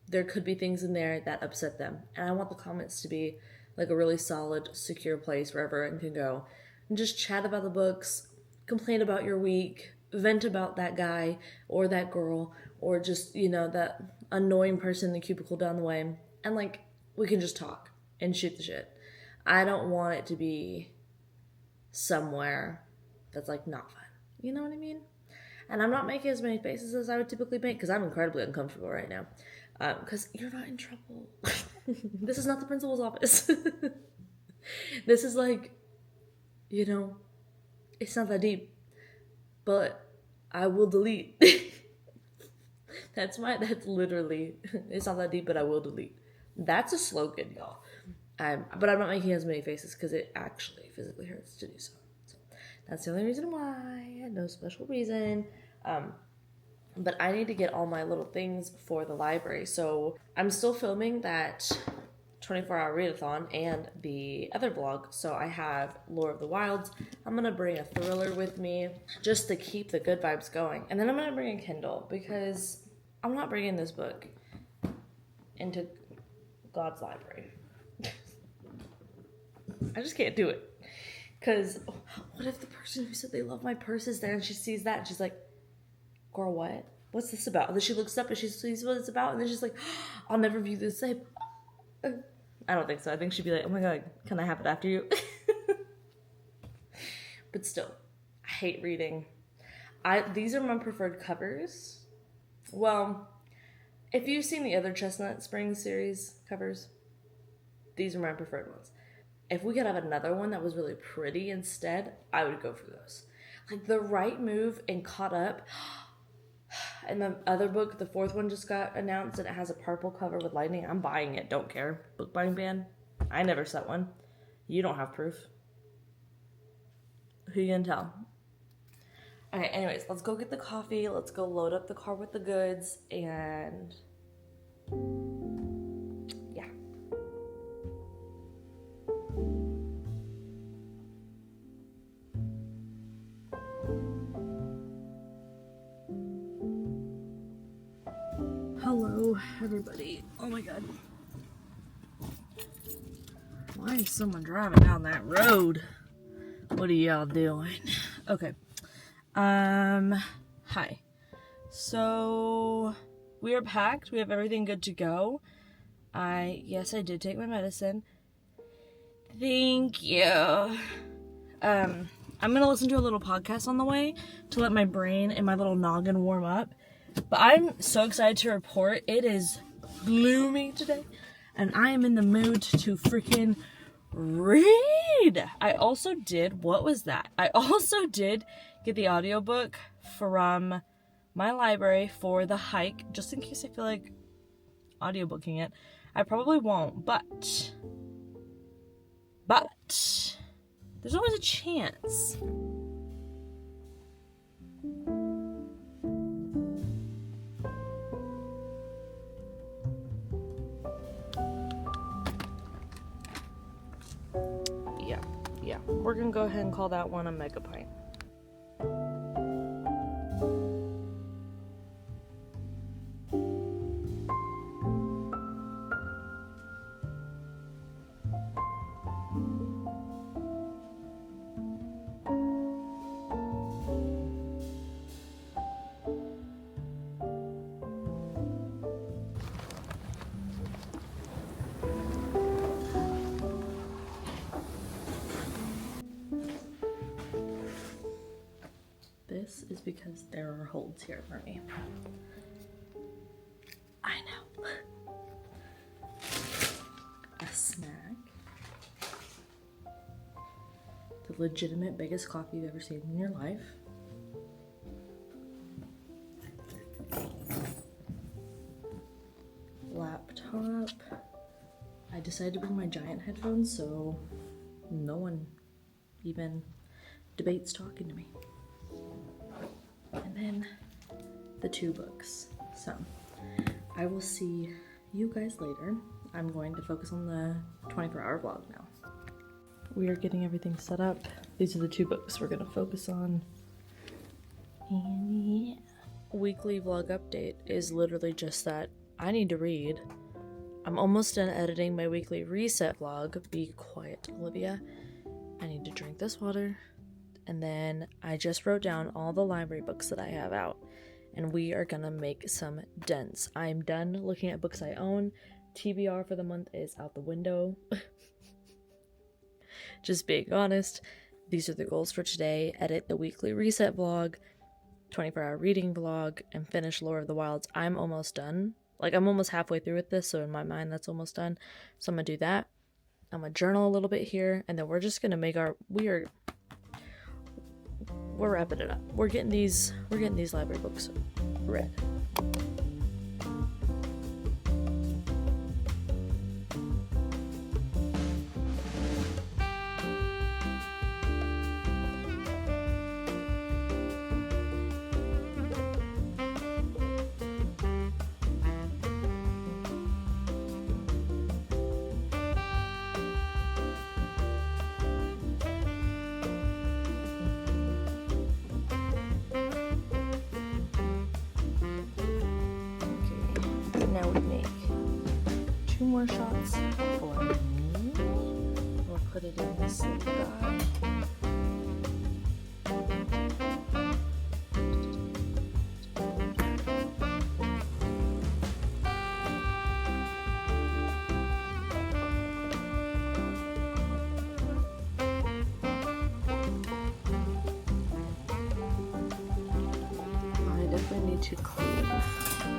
there could be things in there that upset them. And I want the comments to be like a really solid, secure place where everyone can go and just chat about the books, complain about your week, vent about that guy or that girl, or just, you know, that annoying person in the cubicle down the way. And like, we can just talk and shoot the shit. I don't want it to be somewhere that's like not fun. You know what I mean? And I'm not making as many faces as I would typically make because I'm incredibly uncomfortable right now. Because you're not in trouble. This is not the principal's office. This is like, you know, it's not that deep. But I will delete. That's literally, it's not that deep, but I will delete. That's a slogan, y'all. But I'm not making as many faces because it actually physically hurts to do so. So that's the only reason why. No special reason. But I need to get all my little things for the library. So I'm still filming that 24-hour readathon and the other vlog. So I have Lore of the Wilds. I'm going to bring a thriller with me just to keep the good vibes going. And then I'm going to bring a Kindle because I'm not bringing this book into God's library. I just can't do it. Because what if the person who said they love my purse is there and she sees that and she's like, girl, what? What's this about? And then she looks up and she sees what it's about and then she's like, I'll never view this same. I don't think so. I think she'd be like, oh my god, can I have it after you? But still, I hate reading. These are my preferred covers. Well, if you've seen the other Chestnut Springs series covers, these are my preferred ones. If we could have another one that was really pretty instead, I would go for those. Like The Right Move and Caught Up. And the other book, the fourth one just got announced and it has a purple cover with lightning. I'm buying it. Don't care. Book buying ban. I never set one. You don't have proof. Who you gonna tell? Okay, anyways, let's go get the coffee. Let's go load up the car with the goods and yeah. Hello, everybody. Oh my god. Why is someone driving down that road? What are y'all doing? Okay. Hi. So, we are packed. We have everything good to go. Yes, I did take my medicine. Thank you. I'm gonna listen to a little podcast on the way to let my brain and my little noggin warm up. But I'm so excited to report it is gloomy today. And I am in the mood to freaking read. I also did, what was that? I also did get the audiobook from my library for the hike, just in case I feel like audiobooking it. I probably won't, but there's always a chance. Yeah, we're gonna go ahead and call that one a mega pint. This is because there are holds here for me. I know. A snack. The legitimate biggest coffee you've ever seen in your life. Laptop. I decided to bring my giant headphones so no one even debates talking to me. And then the 2 books. So I will see you guys later. I'm going to focus on the 24-hour vlog now. we are getting everything set up. These are the 2 books we're gonna focus on. And yeah. Weekly vlog update is literally just that. I need to read. I'm almost done editing my weekly reset vlog. Be quiet, Olivia. I need to drink this water. And then I just wrote down all the library books that I have out. And we are gonna make some dents. I'm done looking at books I own. TBR for the month is out the window. Just being honest. These are the goals for today. Edit the weekly reset vlog, 24-hour reading vlog, and finish Lore of the Wilds. I'm almost done. Like, I'm almost halfway through with this, so in my mind that's almost done. So I'm gonna do that. I'm gonna journal a little bit here, and then we're just gonna make we're wrapping it up. We're getting these library books read. Now we make 2 more shots for me. We'll put it in this little guy. I definitely need to clean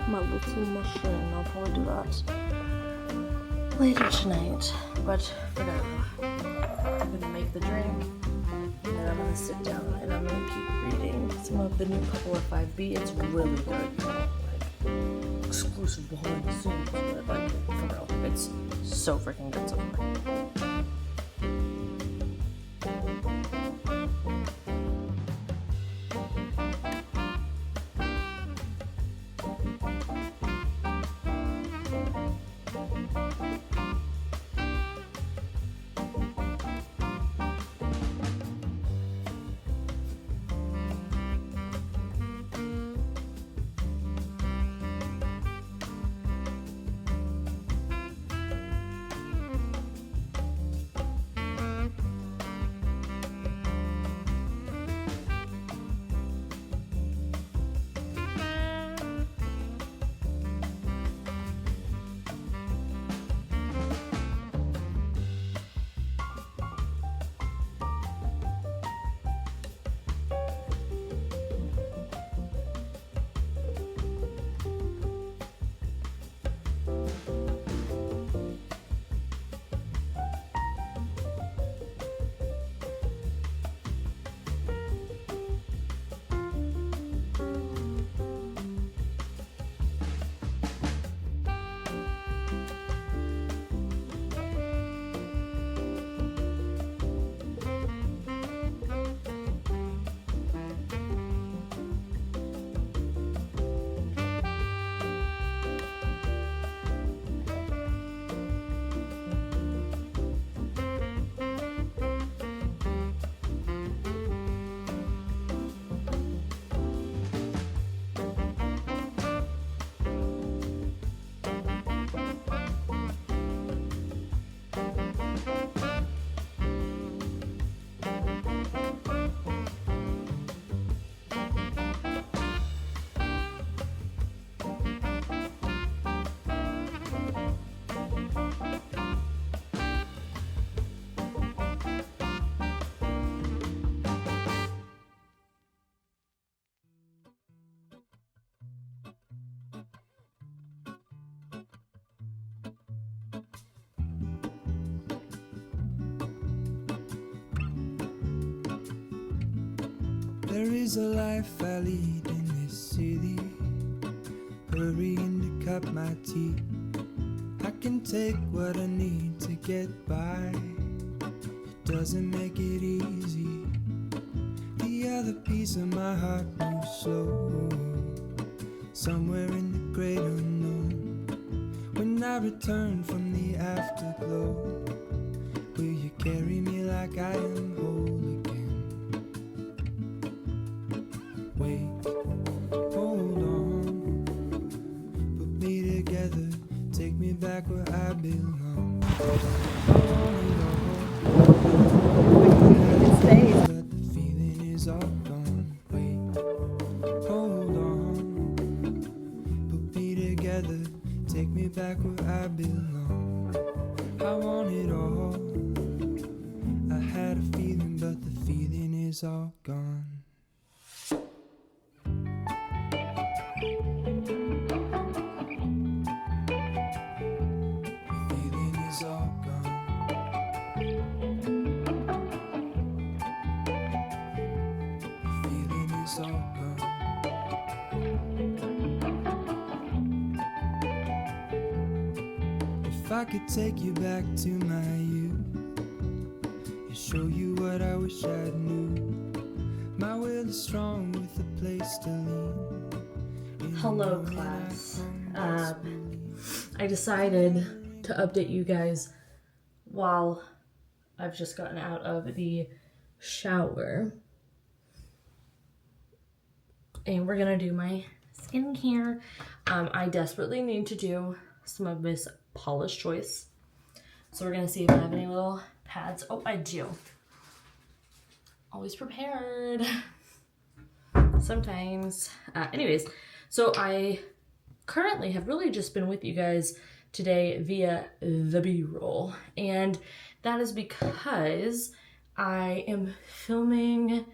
my little machine. I'll probably do that later tonight, but for now I'm gonna make the drink and then I'm gonna sit down and I'm gonna keep reading some of the new Couple of 5B. It's really good, you know, like exclusive behind the scenes, but like for real, it's so freaking good so far. There is a life I lead in this city, hurrying to cut my teeth. I can take what I need to get by, it doesn't make it easy. The other piece of my heart moves slow, somewhere in the great unknown. When I return from the afterglow, Will you carry me like I am whole again? Wait, hold on, put me together, take me back where I belong. I want it all, but the feeling is all gone. Wait, hold on, put me together, take me back where I belong. I want it all, I had a feeling, but the feeling is all gone. Feeling is all gone. Feeling is all gone. If I could take you back to my youth and show you what I wish I knew, my will is strong with a place to lean. Hello, class. I decided to update you guys while I've just gotten out of the shower. And we're gonna do my skincare. I desperately need to do some of this Paula's Choice. So we're gonna see if I have any little pads. Oh, I do. Always prepared. Sometimes. Anyways, so I currently have really just been with you guys today via the B-roll. And that is because I am filming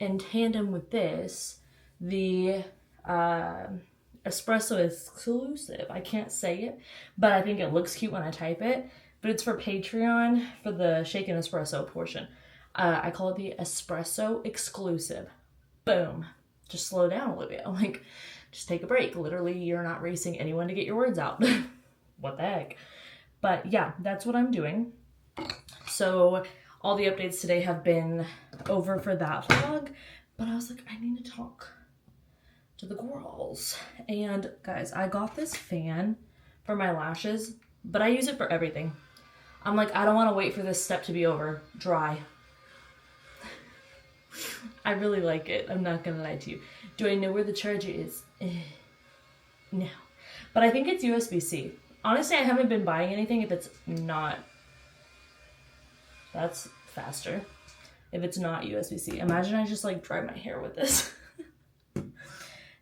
in tandem with this, the espresso exclusive. I can't say it, but I think it looks cute when I type it. But it's for Patreon for the shaken espresso portion. I call it the espresso exclusive. Boom. Just slow down, Olivia. Like, just take a break. Literally, you're not racing anyone to get your words out. What the heck? But yeah, that's what I'm doing. So all the updates today have been over for that vlog. But I was like, I need to talk to the girls. And guys, I got this fan for my lashes, but I use it for everything. I'm like, I don't want to wait for this step to be over. Dry. I really like it. I'm not gonna lie to you. Do I know where the charger is? No. But I think it's USB-C. Honestly, I haven't been buying anything if it's not. That's faster. If it's not USB-C. Imagine I just like dry my hair with this.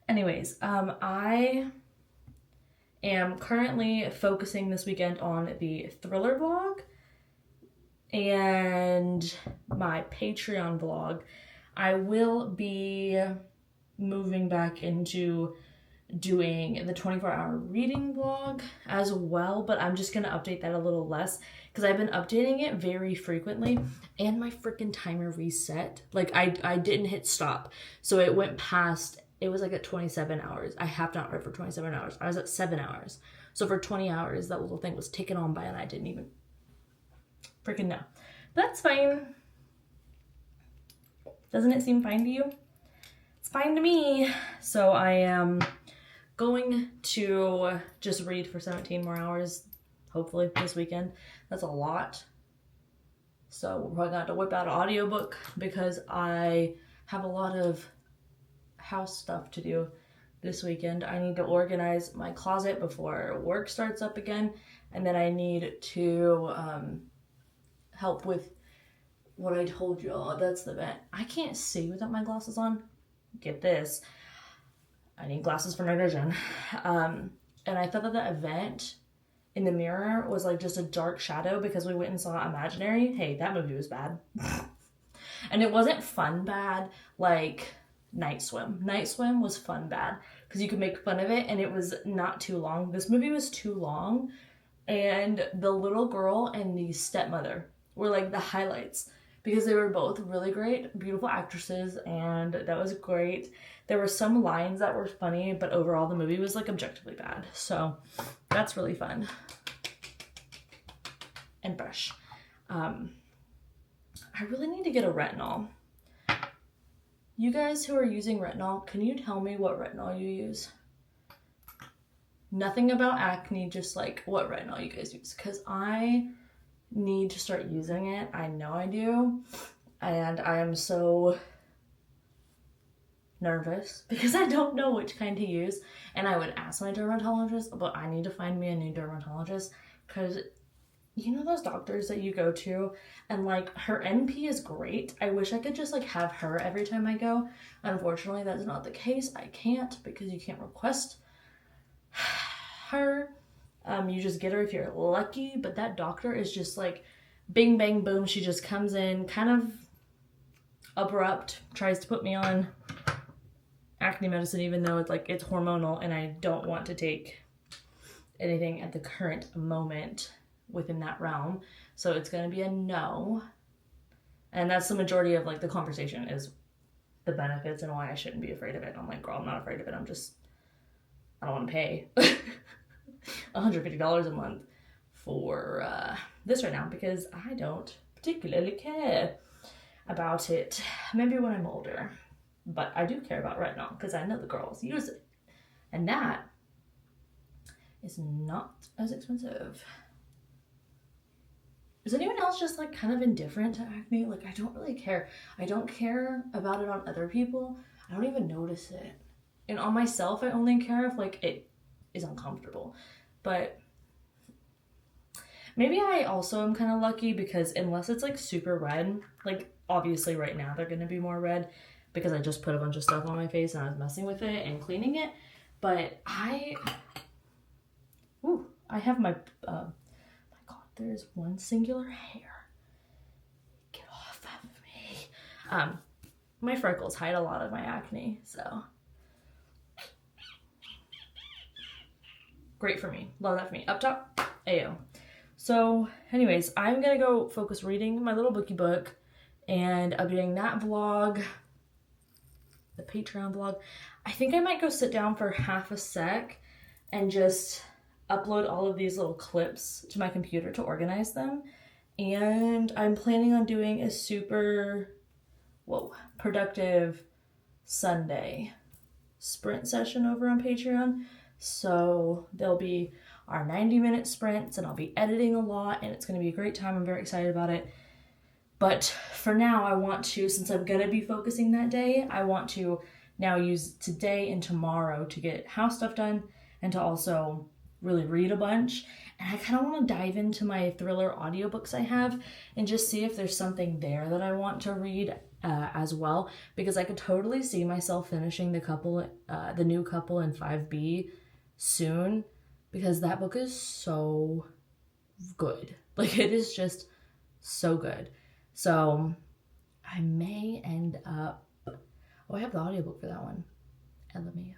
Anyways, I am currently focusing this weekend on the thriller vlog and my Patreon vlog. I will be moving back into doing the 24-hour reading vlog as well, but I'm just gonna update that a little less because I've been updating it very frequently and my freaking timer reset. Like I didn't hit stop, so it went past. It was like at 27 hours. I have not read for 27 hours. I was at 7 hours. So for 20 hours, that little thing was ticking on by and I didn't even freaking know. But that's fine. Doesn't it seem fine to you? It's fine to me. So I am going to just read for 17 more hours, hopefully this weekend. That's a lot. So we're probably gonna have to whip out an audiobook because I have a lot of house stuff to do this weekend. I need to organize my closet before work starts up again, and then I need to help with what I told you all. That's the event. I can't see without my glasses on. Get this. I need glasses for night vision. And I thought that the event in the mirror was like just a dark shadow because we went and saw Imaginary. Hey, that movie was bad. And it wasn't fun bad like Night Swim. Night Swim was fun bad because you could make fun of it and it was not too long. This movie was too long, and the little girl and the stepmother were like the highlights because they were both really great, beautiful actresses, and that was great. There were some lines that were funny, but overall the movie was like objectively bad. So that's really fun. And brush. I really need to get a retinol. You guys who are using retinol, can you tell me what retinol you use? Nothing about acne, just like what retinol you guys use. Because I need to start using it. I know I do. And I am so nervous because I don't know which kind to use. And I would ask my dermatologist, but I need to find me a new dermatologist because you know those doctors that you go to and like her NP is great. I wish I could just like have her every time I go. Unfortunately, that's not the case. I can't because you can't request her. You just get her if you're lucky, but that doctor is just like bing bang boom. She just comes in kind of abrupt, tries to put me on acne medicine even though it's like it's hormonal and I don't want to take anything at the current moment within that realm. So it's going to be a no. And that's the majority of like the conversation is the benefits and why I shouldn't be afraid of it. I'm like, girl, I'm not afraid of it. I don't want to pay $150 a month for this right now because I don't particularly care about it. Maybe when I'm older. But I do care about retinol because I know the girls use it. And that is not as expensive. Is anyone else just like kind of indifferent to acne? Like I don't really care. I don't care about it on other people. I don't even notice it. And on myself, I only care if like it is uncomfortable. But maybe I also am kind of lucky because unless it's like super red, like obviously right now they're going to be more red because I just put a bunch of stuff on my face and I was messing with it and cleaning it. But I have my God, there's one singular hair. Get off of me. My freckles hide a lot of my acne, so. Great for me. Love that for me. Up top, Ayo. So anyways, I'm gonna go focus reading my little bookie book and updating that vlog, the Patreon vlog. I think I might go sit down for half a sec and just upload all of these little clips to my computer to organize them. And I'm planning on doing a super, productive Sunday sprint session over on Patreon. So there'll be our 90-minute sprints and I'll be editing a lot and it's going to be a great time. I'm very excited about it. But for now, I want to, since I'm going to be focusing that day, I want to now use today and tomorrow to get house stuff done and to also really read a bunch. And I kind of want to dive into my thriller audiobooks I have and just see if there's something there that I want to read as well, because I could totally see myself finishing the new couple in 5B soon, because that book is so good. Like it is just so good. So I may end up, I have the audiobook for that one. LMAO.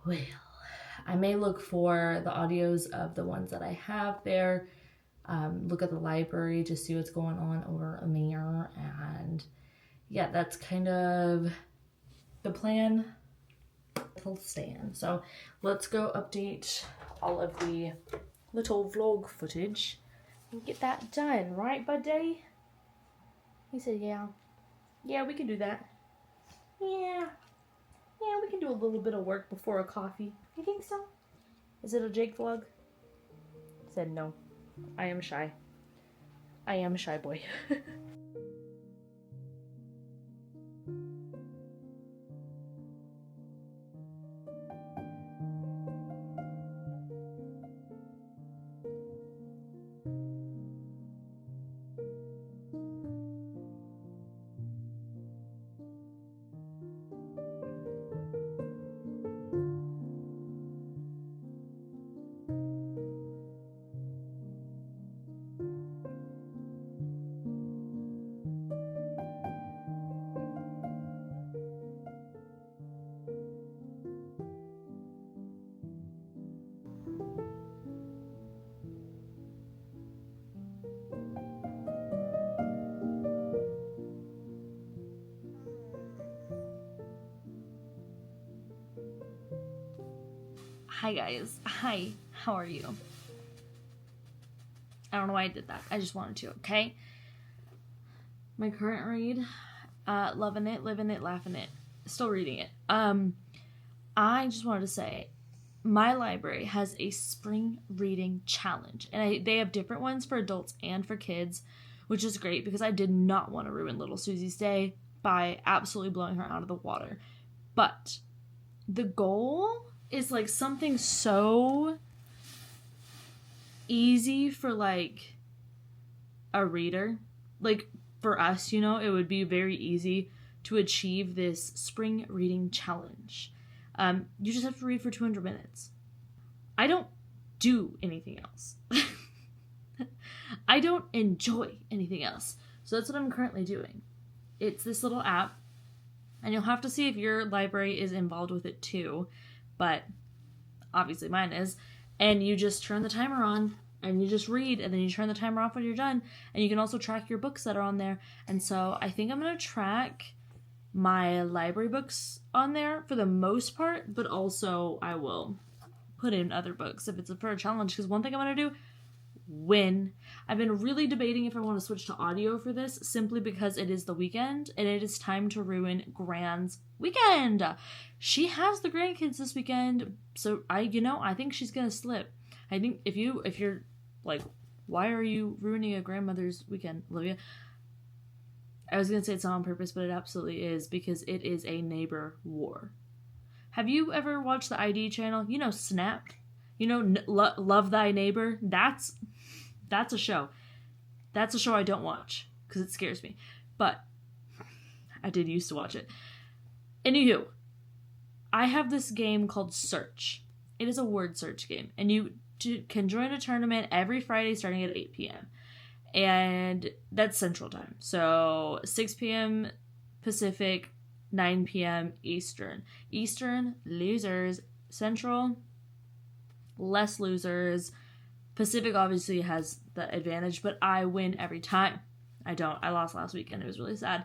Well, I may look for the audios of the ones that I have there, look at the library to see what's going on over there, and yeah, that's kind of the plan till stand. So let's go update all of the little vlog footage and get that done, right, buddy? He said, yeah. Yeah, we can do that. Yeah. Yeah, we can do a little bit of work before a coffee. You think so? Is it a Jake vlog? He said no. I am shy. I am a shy boy. Hi guys. Hi. How are you? I don't know why I did that. I just wanted to, okay? My current read, loving it, living it, laughing it. Still reading it. I just wanted to say, my library has a spring reading challenge, and they have different ones for adults and for kids, which is great because I did not want to ruin little Susie's day by absolutely blowing her out of the water. But the goal is like something so easy for like a reader. Like for us, you know, it would be very easy to achieve this spring reading challenge. You just have to read for 200 minutes. I don't do anything else. I don't enjoy anything else. So that's what I'm currently doing. It's this little app, and you'll have to see if your library is involved with it too, but obviously mine is. And you just turn the timer on, and you just read, and then you turn the timer off when you're done, and you can also track your books that are on there. And so I think I'm going to track my library books on there for the most part, but also I will put in other books if it's for a challenge, because one thing I'm going to do, win. I've been really debating if I want to switch to audio for this, simply because it is the weekend, and it is time to ruin Gran's weekend. She has the grandkids this weekend, so I think she's going to slip. I think if you're like, why are you ruining a grandmother's weekend, Olivia? I was going to say it's not on purpose, but it absolutely is, because it is a neighbor war. Have you ever watched the ID channel? You know, Snap? You know, Love Thy Neighbor? That's a show. That's a show I don't watch, because it scares me. But I did used to watch it. Anywho, I have this game called Search. It is a word search game, and you can join a tournament every Friday starting at 8 p.m. And that's Central Time. So 6 p.m. Pacific, 9 p.m. Eastern. Eastern, losers. Central, less losers. Pacific obviously has the advantage, but I win every time. I don't. I lost last weekend. It was really sad.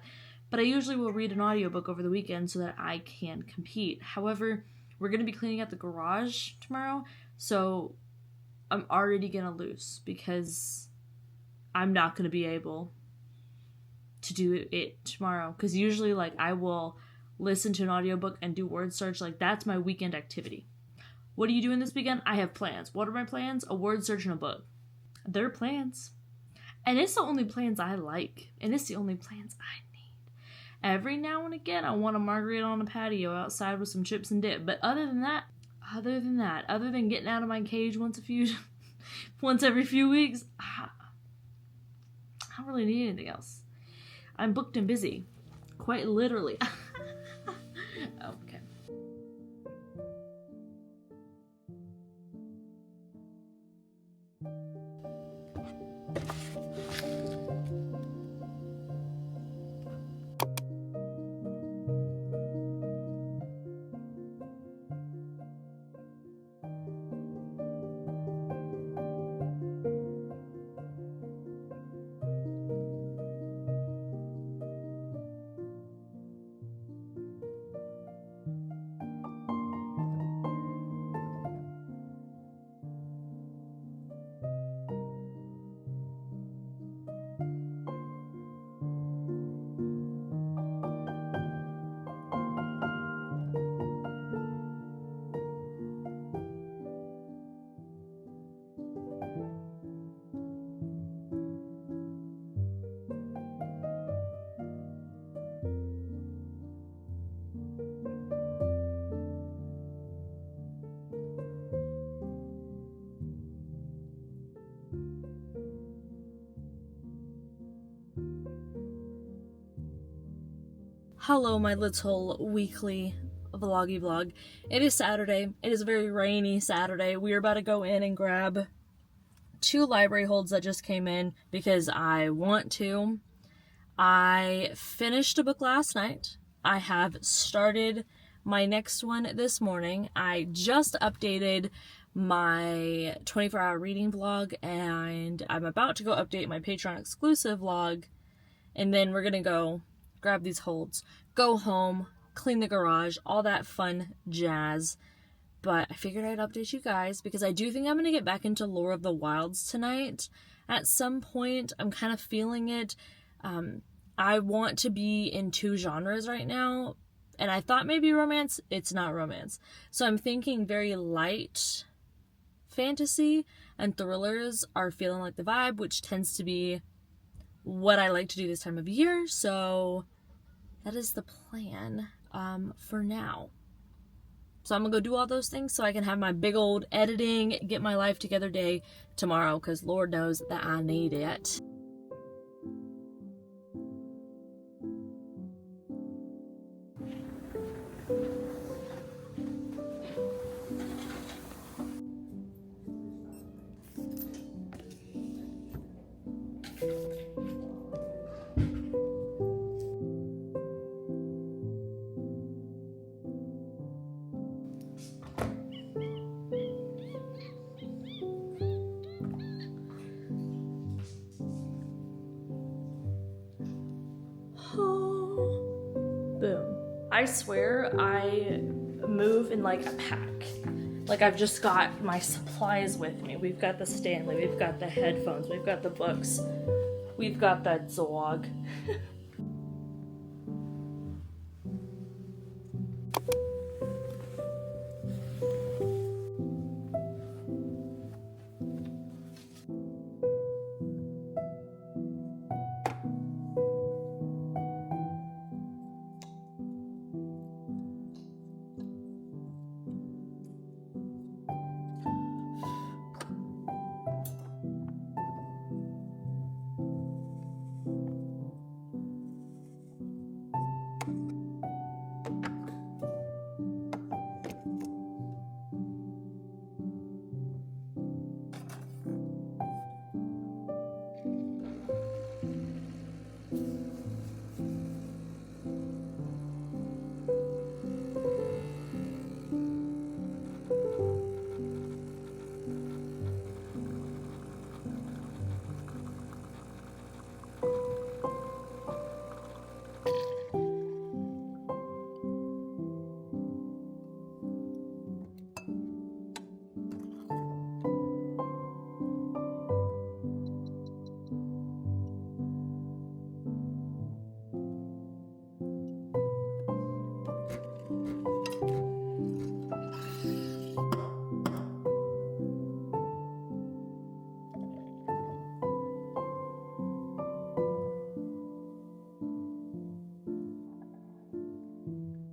But I usually will read an audiobook over the weekend so that I can compete. However, we're going to be cleaning out the garage tomorrow, so I'm already going to lose because I'm not going to be able to do it tomorrow. Because usually, like, I will listen to an audiobook and do word search. Like, that's my weekend activity. What are you doing this weekend? I have plans. What are my plans? A word search and a book. They're plans. And it's the only plans I like. And it's the only plans I need. Every now and again, I want a margarita on a patio outside with some chips and dip. But other than getting out of my cage once every few weeks, I don't really need anything else. I'm booked and busy. Quite literally. Okay. Hello, my little weekly vloggy vlog. It is Saturday. It is a very rainy Saturday. We are about to go in and grab 2 library holds that just came in because I want to. I finished a book last night. I have started my next one this morning. I just updated my 24-hour reading vlog, and I'm about to go update my Patreon exclusive vlog, and then we're gonna go grab these holds, go home, clean the garage, all that fun jazz. But I figured I'd update you guys because I do think I'm going to get back into Lore of the Wilds tonight at some point. I'm kind of feeling it. I want to be in 2 genres right now, And I thought maybe romance. It's not romance. So I'm thinking very light fantasy and thrillers are feeling like the vibe, which tends to be what I like to do this time of year. So that is the plan for now. So I'm gonna go do all those things so I can have my big old editing, get my life together day tomorrow, because Lord knows that I need it. Boom. I swear I move in like a pack. Like I've just got my supplies with me. We've got the Stanley, we've got the headphones, we've got the books, we've got that Zog.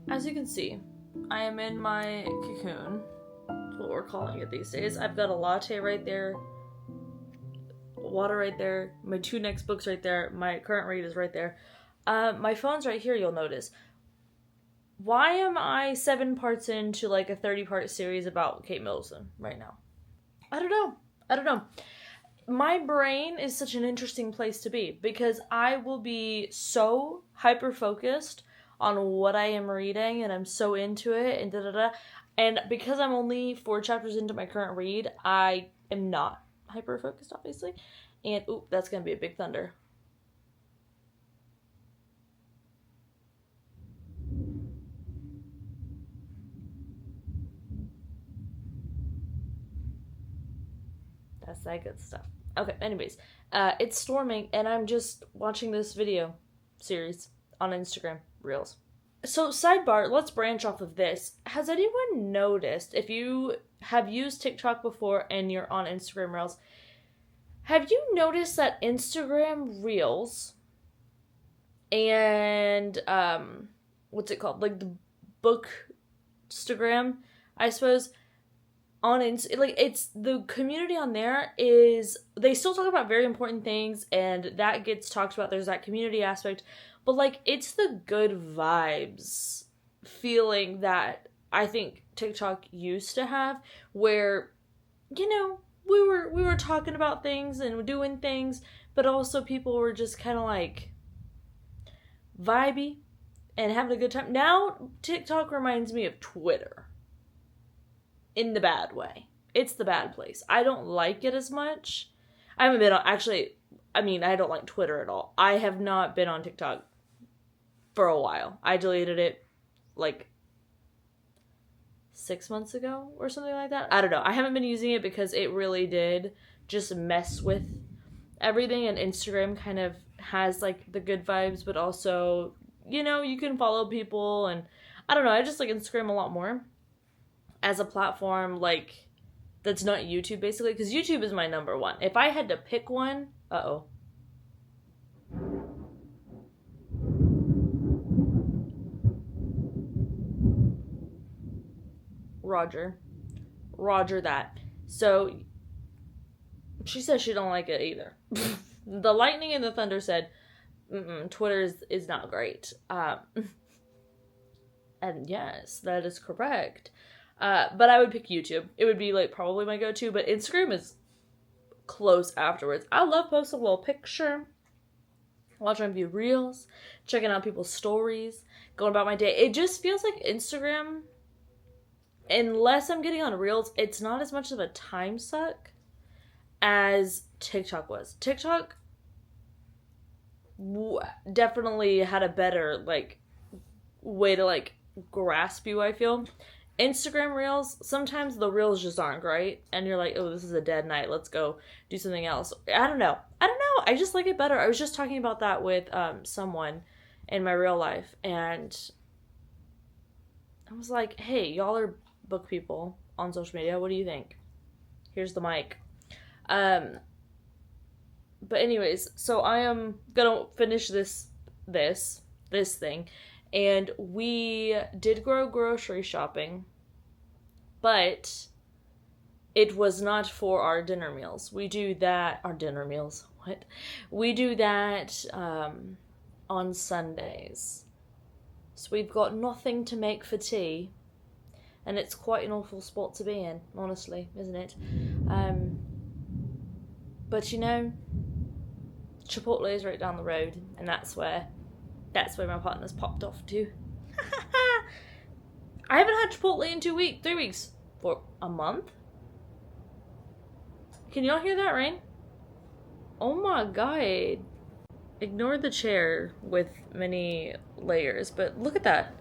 As you can see, I am in my cocoon. That's what we're calling it these days. I've got a latte right there, water right there, my 2 next books right there, my current read is right there. My phone's right here, you'll notice. Why am I 7 parts into like a 30-part series about Kate Middleton right now? I don't know. My brain is such an interesting place to be because I will be so hyper-focused on what I am reading and I'm so into it and da-da-da. And because I'm only 4 chapters into my current read, I am not hyper-focused, obviously. And, ooh, that's going to be a big thunder. That's that good stuff. Okay, anyways, it's storming and I'm just watching this video series on Instagram Reels. So sidebar, let's branch off of this. Has anyone noticed, if you have used TikTok before and you're on Instagram Reels, have you noticed that Instagram Reels and what's it called, like the Bookstagram, I suppose, on it's the community on there is, they still talk about very important things and that gets talked about, there's that community aspect, but like it's the good vibes feeling that I think TikTok used to have, where, you know, we were talking about things and doing things, but also people were just kind of like vibey and having a good time. Now TikTok reminds me of Twitter. In the bad way. It's the bad place. I don't like it as much. I haven't been on, actually, I mean, I don't like Twitter at all. I have not been on TikTok for a while. I deleted it like 6 months ago or something like that. I don't know. I haven't been using it because it really did just mess with everything, and Instagram kind of has like the good vibes, but also, you know, you can follow people, and I don't know, I just like Instagram a lot more as a platform, like, that's not YouTube, basically, because YouTube is my number one. If I had to pick one, Roger that. So, she says she don't like it either. The lightning and the thunder said, Twitter is not great. And yes, that is correct. But I would pick YouTube. It would be like probably my go-to, but Instagram is close afterwards. I love posting a little picture, watching a few reels, checking out people's stories, going about my day. It just feels like Instagram, unless I'm getting on reels, it's not as much of a time suck as TikTok was. TikTok definitely had a better like way to like grasp you, I feel. Instagram reels, sometimes the reels just aren't great and you're like, oh, this is a dead night, let's go do something else. I don't know, I just like it better. I was just talking about that with someone in my real life, and I was like, hey, y'all are book people on social media, what do you think? Here's the mic. But anyways, so I am gonna finish this thing, and we did go grocery shopping, but it was not for our dinner meals. We do that, We do that on Sundays. So we've got nothing to make for tea, and it's quite an awful spot to be in, honestly, isn't it? But you know, Chipotle is right down the road, and that's where my partner's popped off to. I haven't had Chipotle in 3 weeks, for a month. Can y'all hear that rain? Oh my god. Ignore the chair with many layers, but look at that.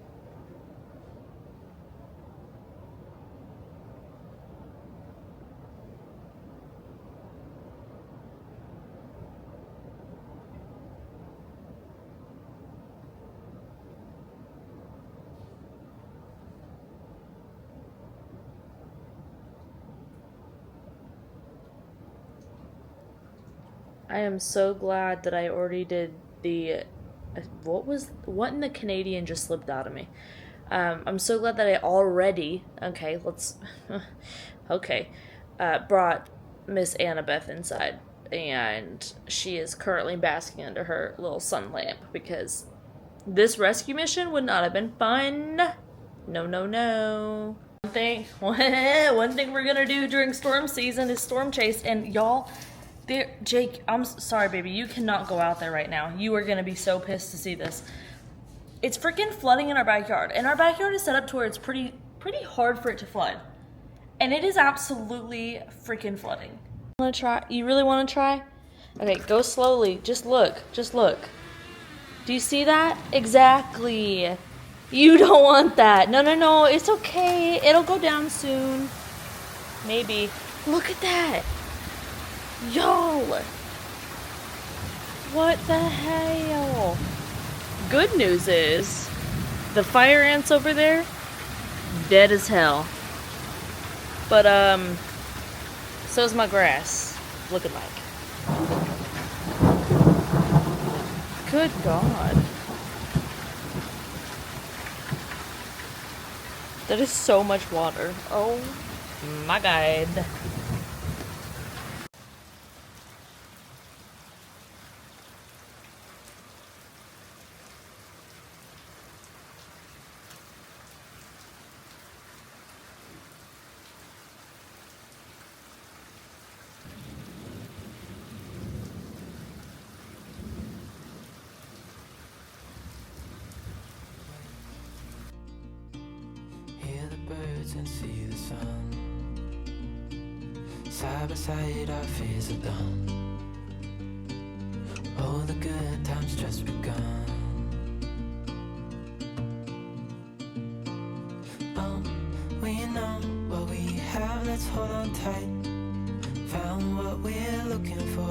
I am so glad that I already did the, what in the Canadian just slipped out of me? I'm so glad that I already, brought Miss Annabeth inside, and she is currently basking under her little sun lamp, because this rescue mission would not have been fun. No. One thing we're gonna do during storm season is storm chase, and y'all, Jake, I'm sorry, baby, you cannot go out there right now. You are gonna be so pissed to see this. It's freaking flooding in our backyard, and our backyard is set up to where it's pretty hard for it to flood, and it is absolutely freaking flooding. Wanna try? You really wanna try? Okay, go slowly. Just look. Do you see that? Exactly. You don't want that. No. It's okay. It'll go down soon. Maybe. Look at that. Y'all. What the hell? Good news is, the fire ants over there, dead as hell. But, so's my grass. Looking like. Good God. That is so much water. Oh my God. And see the sun. Side by side our fears are done. All the good times just begun. We know what we have, let's hold on tight. Found what we're looking for.